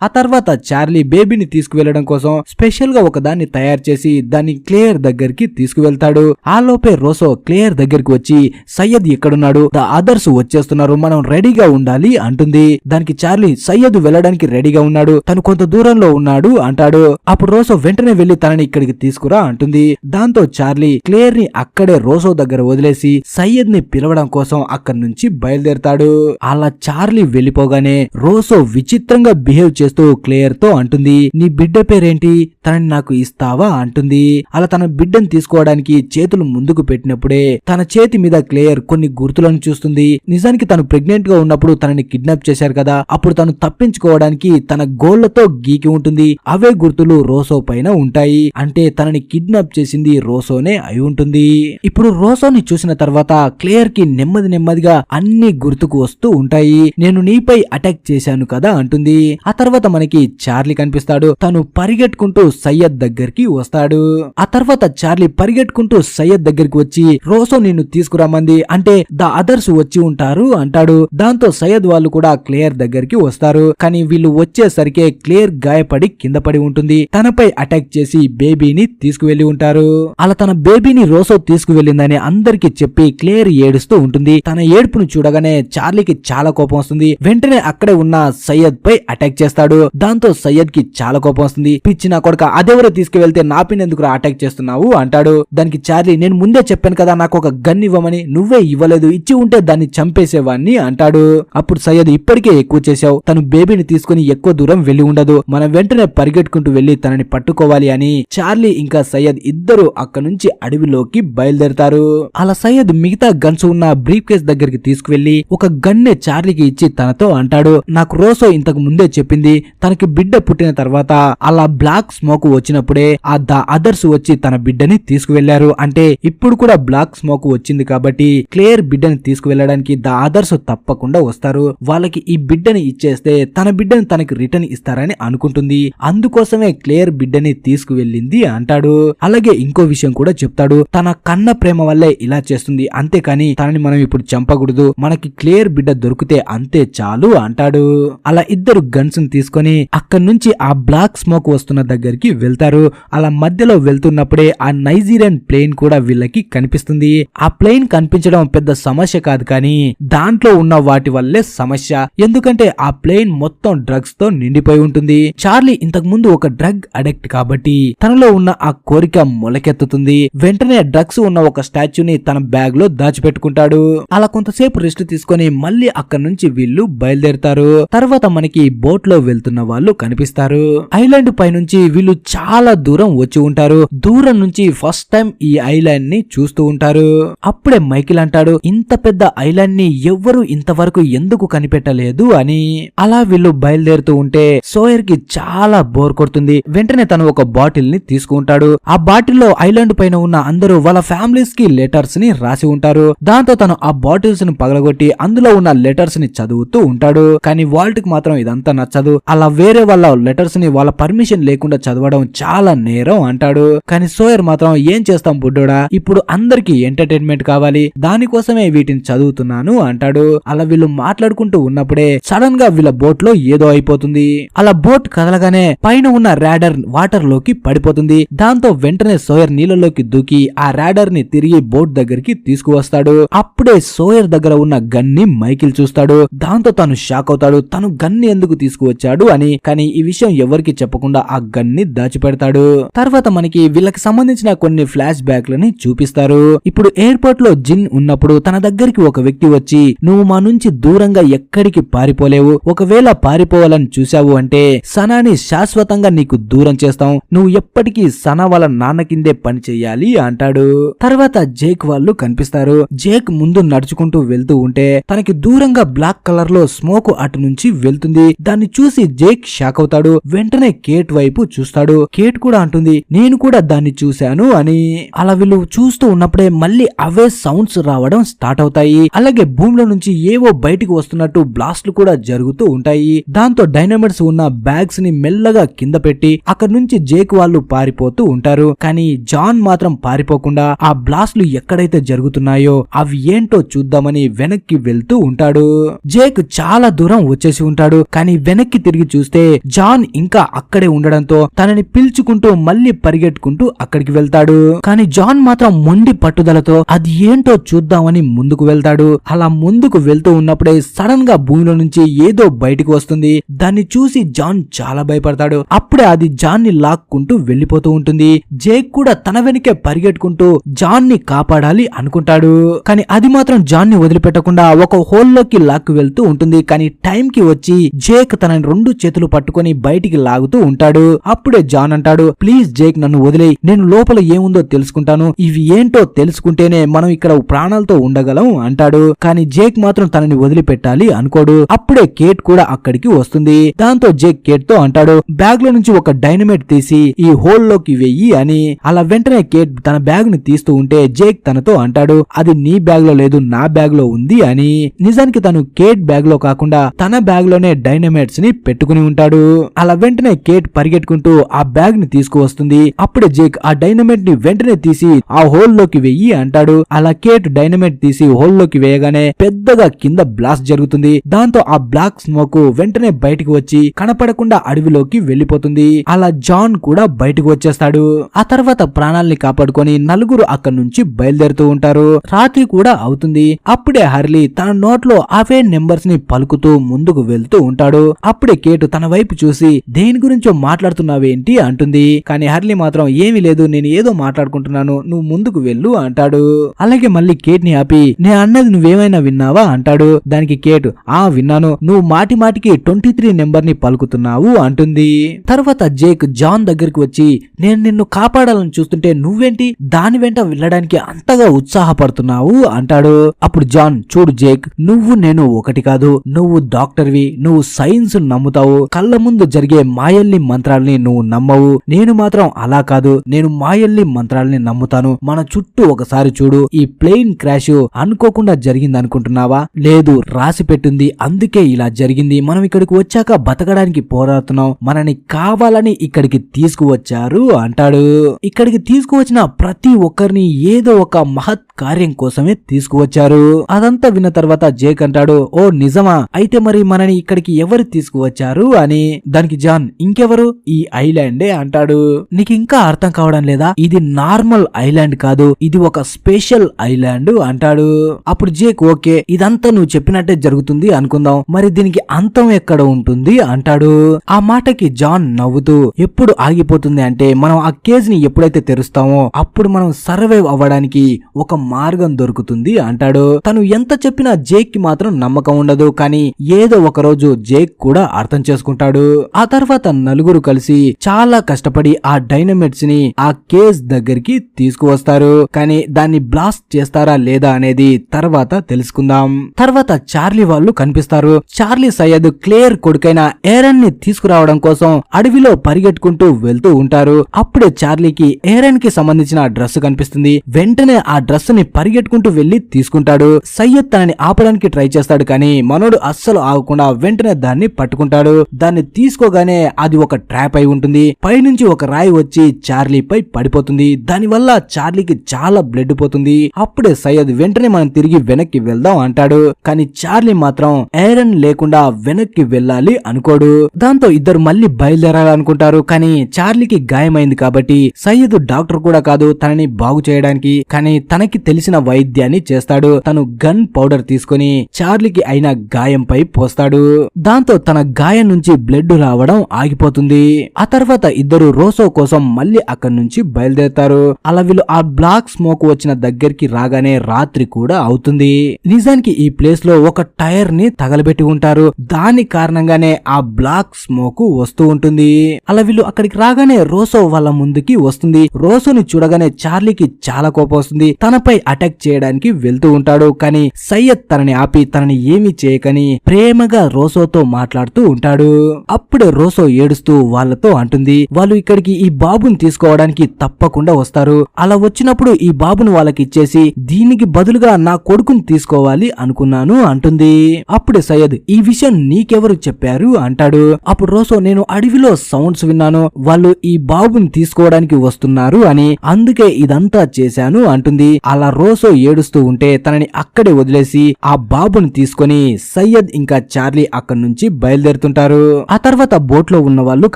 ఆ తర్వాత చార్లీ బేబీని తీసుకువెళ్లడం కోసం స్పెషల్ గా ఒక దాన్ని తయారు చేసి దాన్ని క్లేయర్ దగ్గరికి తీసుకువెళ్తాడు. ఆ లోపే రోసో క్లేయర్ దగ్గరికి వచ్చి సయ్యద్ ఎక్కడున్నాడు, ద అదర్స్ వచ్చేస్తున్నారు, మనం రెడీగా ఉండాలి అంటుంది. దానికి చార్లీ సయ్యద్ వెళ్ళడానికి రెడీగా ఉన్నాడు, తను కొంత దూరంలో ఉన్నాడు అంటాడు. అప్పుడు రోసో వెంటనే వెళ్లి తనని ఇక్కడికి తీసుకురా అంటుంది. దాంతో చార్లీ క్లేయర్ ని అక్కడే రోసో దగ్గర వదిలేసి సయ్యద్ ని పిలవడం కోసం అక్కడి నుంచి బయలుదేరతాడు. అలా చార్లీ వెళ్లిపోగానే రోసో విచిత్రంగా బిహేవ్ చేస్తూ క్లేయర్ తో అంటుంది, నీ బిడ్డ పేరేంటి, తనని నాకు ఇస్తావా అంటుంది. అలా తన బిడ్డను తీసుకోవడానికి చేతులు ముందుకు పెట్టినప్పుడే తన చేతి మీద క్లేయర్ కొన్ని గుర్తులను చూస్తుంది. నిజానికి తను ప్రెగ్నెంట్ గా ఉన్నప్పుడు తనని కిడ్నాప్ చేశారు కదా, అప్పుడు తను తప్పించుకోవడానికి తన గోళ్లతో గీకి ఉంటుంది. అవే గుర్తులు రోసో పైన ఉంటాయి, అంటే తనని కిడ్నాప్ చేసింది రోసోనే అయి ఉంటుంది. ఇప్పుడు రోసోని చూసిన తర్వాత క్లేయర్ కి నెమ్మదిగా అన్ని గుర్తుకు వస్తూ ఉంటాయి. నేను నీపై అటాక్ చేశాను కదా అంటుంది. ఆ తర్వాత మనకి చార్లీ కనిపిస్తాడు. తను పరిగెట్టుకుంటూ సయ్యద్ దగ్గరికి వస్తాడు. ఆ తర్వాత చార్లీ పరిగెట్టుకుంటూ సయ్యద్ దగ్గరికి వచ్చి రోసో నిన్ను తీసుకురామంది, అంటే ద అదర్స్ వచ్చి ఉంటారు అంటాడు. దాంతో సయ్యద్ వాళ్ళు కూడా క్లేయర్ దగ్గరికి వస్తారు. కానీ వీళ్ళు వచ్చేసరికి క్లేయర్ గాయపడి కింద పడి ఉంటుంది. తనపై అటాక్ చేసి బేబీని తీసుకువెళ్లి ఉంటారు. అలా తన బేబీని రోసో తీసుకువెళ్ళిందని అందరికి చెప్పి క్లేయర్ ఏడుస్తూ ఉంటుంది. తన ఏడుపును చూడగానే చార్లీకి చాలా కోపం వస్తుంది. వెంటనే అక్కడే ఉన్న సయ్యద్ పై అటాక్ చేస్తాడు. దాంతో సయ్యద్ కి చాలా కోపం వస్తుంది. పిచ్చి నా కొడుక, అదెవరో తీసుకువెళ్తే నాపినెందుకు అటాక్ చేస్తున్నావు అంటాడు. దానికి చార్లీ, నేను ముందే చెప్పాను కదా నాకు ఒక గన్ ఇవ్వమని, నువ్వే ఇవ్వలేదు, ఇచ్చి ఉంటే దాన్ని చంపేసేవాన్ని అంటాడు. అప్పుడు సయ్యద్, ఇప్పటికే ఎక్కువ చేశావు, తను బేబీని తీసుకుని ఎక్కువ దూరం వెళ్లి ఉండదు, మనం వెంటనే పరిగెట్టుకుంటూ వెళ్లి తనని పట్టుకోవాలి అని చార్లీ ఇంకా సయ్యద్ ఇద్దరు అక్కడి నుంచి అడవిలోకి బయలుదేరతారు. అలా సయ్యద్ మిగతా గన్స్ ఉన్న బ్రీఫ్ కేస్ దగ్గరికి తీసుకువెళ్లి ఒక గన్నే చార్లీకి ఇచ్చి తనతో అంటాడు, నాకు రోసో ఇంతకు ముందే చెప్పింది, తనకి బిడ్డ పుట్టిన తర్వాత అలా బ్లాక్ స్మోక్ వచ్చినప్పుడే ఆ ద అదర్స్ వచ్చి తన బిడ్డని తీసుకువెళ్లారు, అంటే ఇప్పుడు కూడా బ్లాక్ స్మోక్ వచ్చింది కాబట్టి క్లేయర్ బిడ్డని తీసుకువెళ్ళడానికి ద అదర్స్ తప్పకుండా వస్తారు, వాళ్ళకి ఈ బిడ్డని ఇచ్చేస్తే తన బిడ్డని తనకి రిటర్న్ ఇస్తారని అనుకుంటుంది, అందుకోసమే క్లేయర్ బిడ్డని తీసుకువెళ్ళింది అంటాడు. అలాగే ఇంకో విషయం కూడా చెప్తాడు, తన కన్న ప్రేమ వల్లే ఇలా చేస్తుంది, అంతేకాని తనని మనం ఇప్పుడు చంపకూడదు, మనకి క్లేయర్ బిడ్డ దొరికితే అంతే చాలు అంటాడు. అలా ఇద్దరు గన్స్ తీసుకొని అక్కడి నుంచి ఆ బ్లాక్ స్మోక్ వస్తున్న దగ్గరికి వెళ్తారు. అలా మధ్యలో వెళ్తున్నప్పుడే ఆ నైజీరియన్ ప్లేన్ కూడా వీళ్ళకి కనిపిస్తుంది. ఆ ప్లేన్ కనిపించడం పెద్ద సమస్య కాదు, కానీ దాంట్లో ఉన్న వాటి వల్లే సమస్య, ఎందుకంటే ఆ ప్లేన్ మొత్తం డ్రగ్స్ తో నిండిపోయి ఉంటుంది. చార్లీ ఇంతకు ముందు ఒక డ్రగ్ అడిక్ట్ కాబట్టి తనలో ఉన్న ఆ కోరిక మొలకెత్తుతుంది. వెంటనే డ్రగ్స్ ఉన్న ఒక స్టాచ్యూని తన బ్యాగ్ లో దాచిపెట్టుకుంటాడు. అలా కొంతసేపు రెస్ట్ తీసుకొని మళ్ళీ అక్కడి నుంచి వీళ్ళు బయలుదేరుతారు. తర్వాత మనకి బోట్ లో వెళ్తున్న వాళ్ళు కనిపిస్తారు. ఐలాండ్ పై నుంచి వీళ్ళు చాలా దూరం వచ్చి ఉంటారు. దూరం నుంచి ఫస్ట్ టైం ఈ ఐలాండ్ ని చూస్తూ ఉంటారు. అప్పుడే మైకిల్ అంటాడు, ఇంత పెద్ద ఐలాండ్ ని ఎవ్వరు ఇంతవరకు ఎందుకు కనిపెట్టలేదు అని. అలా వీళ్ళు బయలుదేరుతూ ఉంటే సోయర్ కి చాలా బోర్ కొడుతుంది. వెంటనే తను ఒక బాటిల్ ని తీసుకుంటాడు. ఆ బాటిల్ లో ఐలాండ్ పైన ఉన్న అందరూ వాళ్ళ ఫ్యామిలీస్ కి లెటర్స్ ని రాసి ఉంటారు. దాంతో తను ఆ బాటిల్స్ ని పగలగొట్టి అందులో ఉన్న లెటర్స్ ని చదువుతూ ఉంటాడు. కానీ వాల్ట్ కి మాత్రం ఇదంతా నచ్చదు. అలా వేరే వాళ్ళ లెటర్స్ ని వాళ్ళ పర్మిషన్ లేకుండా చదవడం చాలా నేరం అంటాడు. కానీ సోయర్ మాత్రం ఏం చేస్తాం బుడ్డోడా, ఇప్పుడు అందరికి ఎంటర్టైన్మెంట్ కావాలి, దానికోసమే వీటిని చదువుతున్నాను అంటాడు. అలా వీళ్ళు మాట్లాడుకుంటూ ఉన్నప్పుడే సడన్ గా వీళ్ళ బోట్ లో ఏదో అయిపోతుంది. అలా బోట్ కదలగానే పైన ఉన్న రాడర్ వాటర్ లోకి పడిపోతుంది. దాంతో వెంటనే సోయర్ నీళ్ళలోకి దూకి ఆ రాడర్ ని తిరిగి బోట్ దగ్గరికి తీసుకువస్తాడు. అప్పుడే సోయర్ దగ్గర ఉన్న గన్ ని మైకిల్ చూస్తాడు. దాంతో తను షాక్ అవుతాడు, తను గన్ ని ఎందుకు తీసుకువచ్చాడు అని. కానీ ఈ విషయం ఎవరికి చెప్పకుండా ఆ గన్ ని దాచిపెడతాడు. తర్వాత మనకి వీళ్ళకి సంబంధించిన కొన్ని ఫ్లాష్ బ్యాక్ లని చూపిస్తారు. ఇప్పుడు ఎయిర్పోర్ట్ బోట్ లో జిన్ ఉన్నప్పుడు తన దగ్గరికి ఒక వ్యక్తి వచ్చి నువ్వు మా నుంచి దూరంగా ఎక్కడికి పారిపోలేవు, ఒకవేళ పారిపోవాలని చూశావు అంటే సనాని శాశ్వతంగా నీకు దూరం చేస్తాం, నువ్వు ఎప్పటికీ సనా వాళ్ళ నాన్న కిందే పని చెయ్యాలి అంటాడు. తర్వాత జేక్ వాళ్ళు కనిపిస్తారు. జేక్ ముందు నడుచుకుంటూ వెళ్తూ ఉంటే తనకి దూరంగా బ్లాక్ కలర్ లో స్మోక్ అటు నుంచి వెళ్తుంది. దాన్ని చూసి జేక్ షాక్ అవుతాడు. వెంటనే కేట్ వైపు చూస్తాడు. కేట్ కూడా అంటుంది నేను కూడా దాన్ని చూశాను అని. అలా వీళ్ళు చూస్తూ ఉన్నప్పుడే మళ్ళీ అవే సౌండ్స్ రావడం స్టార్ట్ అవుతాయి. అలాగే భూమిలో నుంచి ఏవో బయటికి వస్తున్నట్టు బ్లాస్ట్లు కూడా జరుగుతూ ఉంటాయి. దాంతో డైనమైట్స్ ఉన్న బ్యాగ్స్ ని మెల్లగా కింద పెట్టి అక్కడ నుంచి జేక్ వాళ్ళు పారిపోతూ ఉంటారు. కానీ జాన్ మాత్రం పారిపోకుండా ఆ బ్లాస్ట్లు ఎక్కడైతే జరుగుతున్నాయో అవి ఏంటో చూద్దామని వెనక్కి వెళ్తూ ఉంటాడు. జేక్ చాలా దూరం వచ్చేసి ఉంటాడు. కానీ వెనక్కి తిరిగి చూస్తే జాన్ ఇంకా అక్కడే ఉండడంతో తనని పిలుచుకుంటూ మళ్ళీ పరిగెట్టుకుంటూ అక్కడికి వెళ్తాడు. కానీ జాన్ మాత్రం మొండి పట్టుదలతో అది ఏంటో చూద్దామని ముందుకు వెళ్తాడు. అలా ముందుకు వెళ్తూ ఉన్నప్పుడే సడన్ గా భూమిలో నుంచి ఏదో బయటికి వస్తుంది. దాన్ని చూసి జాన్ చాలా భయపడతాడు. అప్పుడే అది జాన్ ని లాక్కుంటూ వెళ్లిపోతూ ఉంటుంది. జేక్ కూడా తన వెనకే పరిగెట్టుకుంటూ జాన్ ని కాపాడాలి అనుకుంటాడు. కానీ అది మాత్రం జాన్ ని వదిలిపెట్టకుండా ఒక హోల్ లోకి లాక్కు వెళ్తూ ఉంటుంది. కానీ టైం కి వచ్చి జేక్ తన రెండు చేతులు పట్టుకొని బయటికి లాగుతూ ఉంటాడు. అప్పుడే జాన్ అంటాడు ప్లీజ్ జేక్ నన్ను వదిలేయ్, నేను లోపల ఏముందో తెలుసుకుంటాను, ఇవి ఏంటో తెలుసుకుంటేనే మనం ఇక్కడ ప్రాణాలతో ఉండగలం అంటాడు. కానీ జేక్ మాత్రం తనని వదిలిపెట్టాలి అనుకోడు. అప్పుడే కేట్ కూడా అక్కడికి వస్తుంది. దాంతో జేక్ కేట్ తో అంటాడు బ్యాగ్ లో నుంచి ఒక డైనమైట్ తీసి ఈ హోల్ లోకి వెయ్యి అని. అలా వెంటనే కేట్ తన బ్యాగ్ ని తీస్తూ ఉంటే జేక్ తనతో అంటాడు అది నీ బ్యాగ్ లో లేదు, నా బ్యాగ్ లో ఉంది అని. నిజానికి తను కేట్ బ్యాగ్ లో కాకుండా తన బ్యాగ్ లోనే డైనమైట్స్ ని పెట్టుకుని ఉంటాడు. అలా వెంటనే కేట్ పరిగెట్టుకుంటూ ఆ బ్యాగ్ ని తీసుకువస్తుంది. అప్పుడే జేక్ ఆ డైనమైట్ ని వెంటనే తీసి ఆ హోల్ లోకి వెయ్యి అంటాడు. అలా కేట్ డైనమైట్ తీసి హోల్ లోకి వేయగానే పెద్దగా కింద బ్లాస్ట్ జరుగుతుంది. దాంతో ఆ బ్లాక్ స్మోక్ వెంటనే బయటికి వచ్చి కనపడకుండా అడవిలోకి వెళ్లిపోతుంది. అలా జాన్ కూడా బయటకు వచ్చేస్తాడు. ఆ తర్వాత ప్రాణాల్ని కాపాడుకొని నలుగురు అక్కడి నుంచి బయలుదేరుతూ ఉంటారు. రాత్రి కూడా అవుతుంది. అప్పుడే హర్లీ తన నోట్లో అవే నెంబర్స్ ని పలుకుతూ ముందుకు వెళ్తూ ఉంటాడు. అప్పుడే కేటు తన వైపు చూసి దేని గురించో మాట్లాడుతున్నావేంటి అంటుంది. కానీ హర్లీ మాత్రం ఏమీ లేదు, నేను ఏదో మాట్లాడుకుంటున్నాను, నువ్వు ముందుకు వెళ్ళు అంటాడు. అలాగే మళ్ళీ కేట్ ని ఆపి నేను అన్నది నువ్వేమైనా విన్నావా అంటాడు. దానికి కేట్ విన్నాను, నువ్వు మాటి మాటికి 23 నెంబర్ ని పలుకుతున్నావు అంటుంది. తర్వాత జేక్ జాన్ దగ్గరికి వచ్చి నేను నిన్ను కాపాడాలని చూస్తుంటే నువ్వేంటి దాని వెంట వెళ్ళడానికి అంతగా ఉత్సాహపడుతున్నావు అంటాడు. అప్పుడు జాన్ చూడు జేక్, నువ్వు నేను ఒకటి కాదు, నువ్వు డాక్టర్వి, నువ్వు సైన్స్ నమ్ముతావు, కళ్ళ ముందు జరిగే మాయల్ని మంత్రాల్ని నువ్వు నమ్మవు, నేను మాత్రం అలా కాదు, నేను మాయల్ని మంత్రాల్ని నమ్ముతాను. మన చుట్టూ ఒకసారి చూడు, ఈ ప్లేన్ క్రాష్ అనుకోకుండా జరిగింది అనుకుంటున్నావా? లేదు, రాసి పెట్టింది, అందుకే ఇలా జరిగింది. మనం ఇక్కడికి వచ్చాక బతకడానికి పోరాడుతున్నాం, మనని కావాలని ఇక్కడికి తీసుకువచ్చారు అంటాడు. ఇక్కడికి తీసుకువచ్చిన ప్రతి ఒక్కరిని ఏదో ఒక మహత్ కార్యం కోసమే తీసుకువచ్చారు. అదంతా విన్న తర్వాత జేక్ అంటాడు ఓ నిజమా, అయితే మరి మనని ఇక్కడికి ఎవరు తీసుకువచ్చారు అని. దానికి జాన్ ఇంకెవరు, ఈ ఐలాండే అంటాడు. నీకు ఇంకా అర్థం కావడం లేదా, ఇది నార్మల్ ఐలాండ్ కాదు, ఇది ఒక స్పెషల్ ఐలాండ్ అంటాడు. అప్పుడు జేక్ ఓకే ఇదంతా నువ్వు చెప్పినట్టే జరుగుతుంది అనుకుందాం, మరి దీనికి అంతం ఎక్కడ ఉంటుంది అంటాడు. ఆ మాటకి జాన్ నవ్వుతూ ఎప్పుడు ఆగిపోతుంది అంటే మనం ఆ కేజ్ ని ఎప్పుడైతే తెరుస్తామో అప్పుడు మనం సర్వైవ్ అవ్వడానికి ఒక మార్గం దొరుకుతుంది అంటాడు. తను ఎంత చెప్పినా జేక్ కి మాత్రం నమ్మకం ఉండదు. కానీ ఏదో ఒక రోజు జేక్ కూడా అర్థం చేసుకుంటాడు. ఆ తర్వాత నలుగురు కలిసి చాలా కష్టపడి ఆ డైనమైట్స్ ని ఆ కేజ్ దగ్గరికి తీసుకువస్తారు. కానీ దాన్ని బ్లాస్ట్ చేస్తారా లేదా అనేది తర్వాత తెలుసుకుందాం. తర్వాత చార్లీ వాళ్ళు కనిపిస్తారు. చార్లీ సయ్యద్ క్లేర్ కొడుకైన ఏరన్ ని తీసుకురావడం కోసం అడవిలో పరిగెట్టుకుంటూ వెళ్తూ ఉంటారు. అప్పుడే చార్లీకి ఏరన్ కి సంబంధించిన డ్రెస్ కనిపిస్తుంది. వెంటనే ఆ డ్రెస్ ని పరిగెట్టుకుంటూ వెళ్లి తీసుకుంటాడు. సయ్యద్ తనని ఆపడానికి ట్రై చేస్తాడు. కానీ మనోడు అస్సలు ఆగకుండా వెంటనే దాన్ని పట్టుకుంటాడు. దాన్ని తీసుకోగానే అది ఒక ట్రాప్ అయి ఉంటుంది. పైనుంచి ఒక రాయి వచ్చి చార్లీపై పడిపోతుంది. దాని వల్ల చార్లీకి చాలా బ్లడ్ పోతుంది. అప్పుడే సయ్యద్ వెంటనే మనం తిరిగి వెనక్కి వెళ్దాం అంటాడు. కానీ చార్లీ మాత్రం ఐరన్ లేకుండా వెనక్కి వెళ్ళాలి అనుకోడు. దాంతో ఇద్దరు మళ్ళీ బయలుదేరాలనుకుంటారు. కానీ చార్లీకి గాయమైంది కాబట్టి సయ్యద్ డాక్టర్ కూడా కాదు తనని బాగు చేయడానికి. కానీ తనకి తెలిసిన వైద్యాన్ని చేస్తాడు. తను గన్ పౌడర్ తీసుకుని చార్లీకి అయిన గాయంపై పోస్తాడు. దాంతో తన గాయం నుంచి బ్లడ్ రావడం ఆగిపోతుంది. ఆ తర్వాత ఇద్దరు రోసో కోసం మళ్ళీ అక్కడి నుంచి బయలుదేరతారు. అలా వీళ్ళు ఆ బ్లాక్ స్మోక్ వచ్చిన దగ్గర దగ్గరికి రాగానే రాత్రి కూడా అవుతుంది. నిజానికి ఈ ప్లేస్ లో ఒక టైర్ ని తగలబెట్టి ఉంటారు. దాని కారణంగానే ఆ బ్లాక్ స్మోక్ వస్తూ ఉంటుంది. అలా వీళ్ళు అక్కడికి రాగానే రోసో వాళ్ళ ముందుకి వస్తుంది. రోసోని చూడగానే చార్లీకి చాలా కోపం వస్తుంది. తనపై అటాక్ చేయడానికి వెళ్తూ ఉంటాడు. కానీ సయ్యద్ తనని ఆపి తనని ఏమీ చేయకని ప్రేమగా రోసోతో మాట్లాడుతూ ఉంటాడు. అప్పుడే రోసో ఏడుస్తూ వాళ్ళతో అంటుంది, వాళ్ళు ఇక్కడికి ఈ బాబుని తీసుకోవడానికి తప్పకుండా వస్తారు. అలా వచ్చినప్పుడు ఈ బాబును వాళ్ళకి ఇచ్చేసి దీనికి బదులుగా నా కొడుకుని తీసుకోవాలి అనుకున్నాను అంటుంది. అప్పుడే సయ్యద్ ఈ విషయం నీకెవరు చెప్పారు అంటాడు. అప్పుడు రోసో నేను అడవిలో సౌండ్స్ విన్నాను, వాళ్ళు ఈ బాబుని తీసుకోవడానికి వస్తున్నారు అని, అందుకే ఇదంతా చేశాను అంటుంది. అలా రోసో ఏడుస్తూ ఉంటే తనని అక్కడే వదిలేసి ఆ బాబుని తీసుకొని సయ్యద్ ఇంకా చార్లీ అక్కడి నుంచి బయలుదేరుతుంటారు. ఆ తర్వాత బోట్ లో ఉన్న వాళ్ళు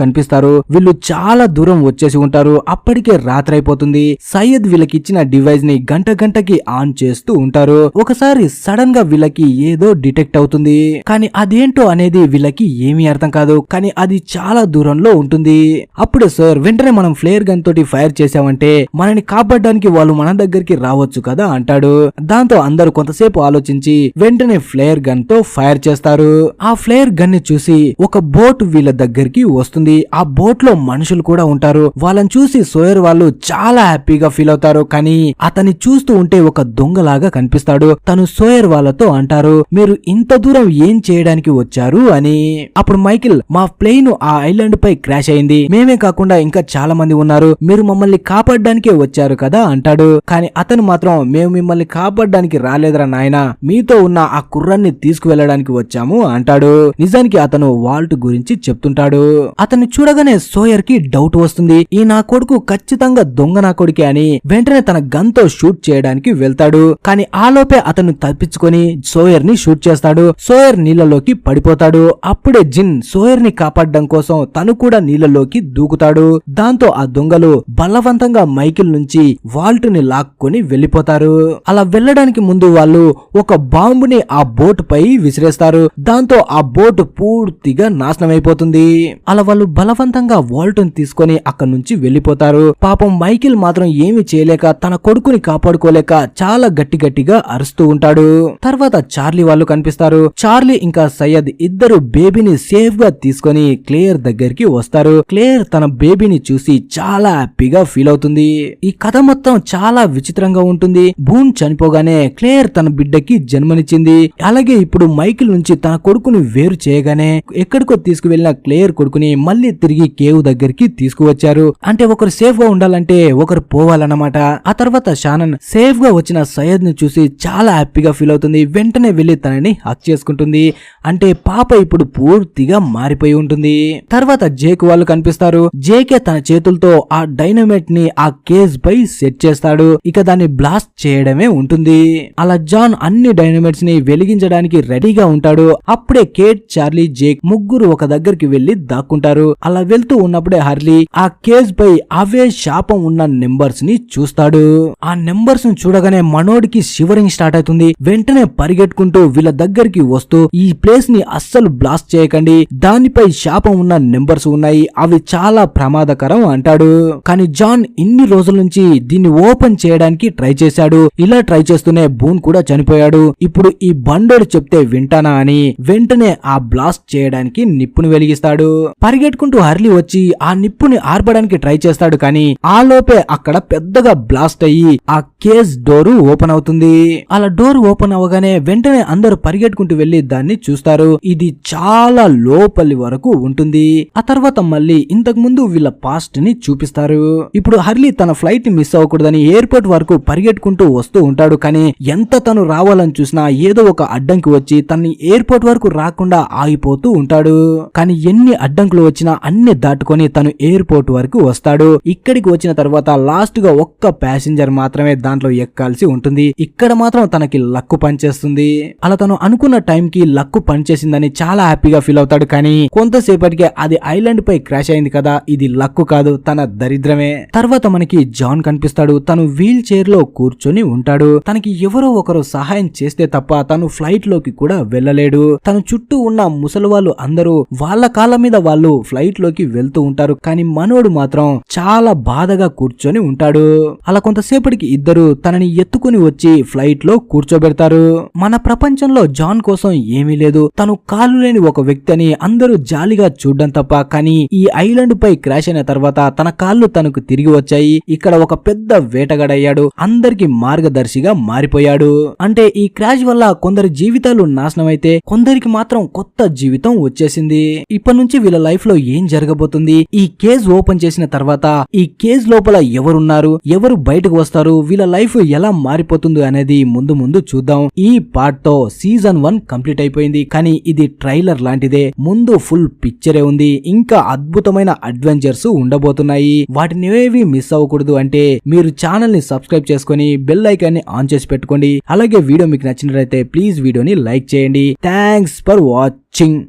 కనిపిస్తారు. వీళ్ళు చాలా దూరం వచ్చేసి ఉంటారు. అప్పటికే రాత్రి అయిపోతుంది. సయ్యద్ వీళ్ళకి ఇచ్చిన డివైస్ ని గంటకి ఆన్ చేస్తూ ఉంటారు. ఒకసారి సడన్ గా వీళ్ళకి ఏదో డిటెక్ట్ అవుతుంది. కానీ అదేంటో అనేది వీళ్ళకి ఏమీ అర్థం కాదు. కానీ అది చాలా దూరంలో ఉంటుంది. అప్పుడే సార్ వెంటనే మనం ఫ్లేర్ గన్ తోటి ఫైర్ చేసామంటే మనని కాపాడడానికి వాళ్ళు మన దగ్గరికి రావచ్చు కదా అంటాడు. దాంతో అందరూ కొంతసేపు ఆలోచించి వెంటనే ఫ్లేర్ గన్ తో ఫైర్ చేస్తారు. ఆ ఫ్లేర్ గన్ ని చూసి ఒక బోట్ వీళ్ళ దగ్గరికి వస్తుంది. ఆ బోట్ లో మనుషులు కూడా ఉంటారు. వాళ్ళని చూసి సోయర్ వాళ్ళు చాలా హ్యాపీగా ఫీల్ అవుతారు. కానీ అతన్ని చూస్తూ ఉంటే ఒక దొంగలాగా కనిపిస్తాడు. తను సోయర్ వాళ్ళతో అంటారు, మీరు ఇంత దూరం ఏం చేయడానికి వచ్చారు అని. అప్పుడు మైకిల్ మా ప్లేన్ ఆ ఐలాండ్ పై క్రాష్ అయింది, మేమే కాకుండా ఇంకా చాలా మంది ఉన్నారు, మీరు మమ్మల్ని కాపాడడానికే వచ్చారు కదా అంటాడు. కానీ అతను మాత్రం మేము మిమ్మల్ని కాపాడడానికి రాలేదురా నాయనా, మీతో ఉన్న ఆ కుర్రాన్ని తీసుకువెళ్ళడానికి వచ్చాము అంటాడు. నిజానికి అతను వాల్ట్ గురించి చెప్తుంటాడు. అతన్ని చూడగానే సోయర్ కి డౌట్ వస్తుంది, ఈ నా కొడుకు ఖచ్చితంగా దొంగ నా కొడుకే అని వెంటనే తన గన్ తో షూట్ చేయడానికి వెళ్తాడు. కానీ ఆలోపే అతను తప్పించుకొని సోయర్ ని షూట్ చేస్తాడు. సోయర్ నీళ్లలోకి పడిపోతాడు. అప్పుడే జిన్ సోయర్ ని కాపాడడం కోసం తను కూడా నీళ్లలోకి దూకుతాడు. దాంతో ఆ దొంగలు బలవంతంగా మైకిల్ నుంచి వాల్ట్ ని లాక్కొని వెళ్లిపోతారు. అలా వెళ్లడానికి ముందు వాళ్ళు ఒక బాంబుని ఆ బోట్ పై విసిరేస్తారు. దాంతో ఆ బోట్ పూర్తిగా నాశనం అయిపోతుంది. అలా వాళ్ళు బలవంతంగా వాల్ట్ ని తీసుకొని అక్కడి నుంచి వెళ్లిపోతారు. పాపం మైకిల్ మాత్రం ఏమి చేయలేక తన కొడుకుని కాపాడుకోలేక చాలా గట్టిగా అరుస్తూ ఉంటాడు. తర్వాత చార్లీ వాళ్ళు కనిపిస్తారు. చార్లీ ఇంకా సయ్యద్ ఇద్దరు బేబీని సేఫ్ గా తీసుకొని క్లేయర్ దగ్గరికి వస్తారు. క్లేయర్ తన బేబీని చూసి చాలా హ్యాపీగా ఫీల్ అవుతుంది. ఈ కథ మొత్తం చాలా విచిత్రంగా ఉంటుంది. బూన్ చనిపోగానే క్లేయర్ తన బిడ్డకి జన్మనిచ్చింది. అలాగే ఇప్పుడు మైకిల్ నుంచి తన కొడుకుని వేరు చేయగానే ఎక్కడికో తీసుకువెళ్లిన క్లేయర్ కొడుకుని మళ్ళీ తిరిగి కేవ్ దగ్గరికి తీసుకువచ్చారు. అంటే ఒకరు సేఫ్ గా ఉండాలంటే ఒకరు పోవాలన్నమాట. ఆ తర్వాత షానన్ సేఫ్ గా వచ్చిన సయ్యద్ ని చూసి చాలా హ్యాపీగా ఫీల్ అవుతుంది. వెంటనే వెళ్లి తనని హక్ చేసుకుంటుంది. అంటే పాప ఇప్పుడు పూర్తిగా మారిపోయి ఉంటుంది. తర్వాత జేక్ వాళ్ళు కనిపిస్తారు. జేకే తన చేతులతో ఆ డైనమైట్ ని ఆ కేజ్ పై సెట్ చేస్తాడు. ఇక దాన్ని బ్లాస్ట్ చేయడమే ఉంటుంది. అలా జాన్ అన్ని డైనమైట్స్ ని వెలిగించడానికి రెడీగా ఉంటాడు. అప్పుడే కేట్, చార్లీ, జేక్ ముగ్గురు ఒక దగ్గరికి వెళ్లి దాక్కుంటారు. అలా వెళ్తూ ఉన్నప్పుడే హర్లీ ఆ కేజ్ పై అవే శాపం ఉన్న నెంబర్స్ ని చూస్తాడు. ఆ నెంబర్స్ ను చూడగానే మనోడికి షివరింగ్ స్టార్ట్ అవుతుంది. వెంటనే పరిగెట్టుకుంటూ వీళ్ళ దగ్గరికి వస్తూ ఈ ప్లేస్ ని అస్సలు బ్లాస్ట్ చేయకండి, దానిపై శాపం ఉన్న నెంబర్స్ ఉన్నాయి, అవి చాలా ప్రమాదకరం అంటాడు. కానీ జాన్ ఇన్ని రోజుల నుంచి దీన్ని ఓపెన్ చేయడానికి ట్రై చేశాడు. ఇలా ట్రై చేస్తూనే బూన్ కూడా చనిపోయాడు. ఇప్పుడు ఈ బండోడు చెప్తే వింటానా అని వెంటనే ఆ బ్లాస్ట్ చేయడానికి నిప్పుని వెలిగిస్తాడు. పరిగెట్టుకుంటూ హర్లీ వచ్చి ఆ నిప్పుని ఆర్పడానికి ట్రై చేస్తాడు. కానీ ఆ లోపే అక్కడ పెద్దగా బ్లాస్ట్ అయ్యి ఆ కేజ్ డోరు ఓపెన్ అవుతుంది. అలా డోర్ ఓపెన్ అవగానే వెంటనే అందరూ పరిగెట్టుకుంటూ వెళ్లి దాన్ని చూస్తారు. ఇది చాలా లోపలి వరకు ఉంటుంది. ఆ తర్వాత మళ్ళీ ఇంతకు ముందు వీళ్ళ పాస్ట్ ని చూపిస్తారు. ఇప్పుడు హర్లీ తన ఫ్లైట్ ని మిస్ అవ్వకూడదని ఎయిర్పోర్ట్ వరకు పరిగెట్టుకుంటూ వస్తూ ఉంటాడు. కానీ ఎంత తను రావాలని చూసినా ఏదో ఒక అడ్డంకి వచ్చి తనని ఎయిర్పోర్ట్ వరకు రాకుండా ఆగిపోతూ ఉంటాడు. కానీ ఎన్ని అడ్డంకులు వచ్చినా అన్ని దాటుకొని తను ఎయిర్పోర్ట్ వరకు వస్తాడు. ఇక్కడికి వచ్చిన తర్వాత లాస్ట్ గా ఒక్క ప్యాసింజర్ మాత్రమే దాంట్లో ఎక్కాల్సి ఉంటుంది. ఇక్కడ మాత్రం తనకి లక్కు పనిచేస్తుంది. అలా తను అనుకున్న టైం కి లక్కు పనిచేసిందని చాలా హ్యాపీగా ఫీల్ అవుతాడు. కానీ కొంతసేపటికే అది ఐలాండ్ పై క్రాష్ అయింది కదా, ఇది లక్కు కాదు, తన దరిద్రమే. తర్వాత మనకి జాన్ కనిపిస్తాడు. తను వీల్ చైర్ లో కూర్చొని ఉంటాడు. తనకి ఎవరో ఒకరు సహాయం చేస్తే తప్ప తను ఫ్లైట్ లోకి కూడా వెళ్ళలేడు. తన చుట్టూ ఉన్న ముసలి వాళ్ళు అందరూ వాళ్ళ కాళ్ళ మీద వాళ్ళు ఫ్లైట్ లోకి వెళ్తూ ఉంటారు. కానీ మనోడు మాత్రం చాలా బాధగా కూర్చొని ఉంటాడు. అలా కొంతసేపటికి ఇద్దరు అందరూ తనని ఎత్తుకుని వచ్చి ఫ్లైట్ లో కూర్చోబెడతారు. మన ప్రపంచంలో జాన్ కోసం ఏమీ లేదు, తను కాలు లేని ఒక వ్యక్తి అని అందరూ జాలిగా చూడ్డం తప్ప. కానీ ఈ ఐలాండ్ పై క్రాష్ అయిన తర్వాత తన కాళ్ళు తనకు తిరిగి వచ్చాయి. ఇక్కడ ఒక పెద్ద వేటగాడయ్యాడు, అందరికి మార్గదర్శిగా మారిపోయాడు. అంటే ఈ క్రాష్ వల్ల కొందరి జీవితాలు నాశనం అయితే కొందరికి మాత్రం కొత్త జీవితం వచ్చేసింది. ఇప్పటి నుంచి వీళ్ళ లైఫ్ లో ఏం జరగబోతుంది, ఈ కేజ్ ఓపెన్ చేసిన తర్వాత ఈ కేజ్ లోపల ఎవరున్నారు, ఎవరు బయటకు వస్తారు, వీళ్ళ లైఫ్ ఎలా మారిపోతుంది అనేది ముందు ముందు చూద్దాం. ఈ పార్ట్ తో సీజన్ 1 కంప్లీట్ అయిపోయింది. కానీ ఇది ట్రైలర్ లాంటిదే, ముందు ఫుల్ పిక్చరే ఉంది. ఇంకా అద్భుతమైన అడ్వెంచర్స్ ఉండబోతున్నాయి. వాటిని ఏవి మిస్ అవ్వకూడదు అంటే మీరు ఛానల్ ని సబ్స్క్రైబ్ చేసుకుని బెల్ ఐకాన్ ని ఆన్ చేసి పెట్టుకోండి. అలాగే వీడియో మీకు నచ్చినట్లయితే ప్లీజ్ వీడియోని లైక్ చేయండి. Thanks for watching.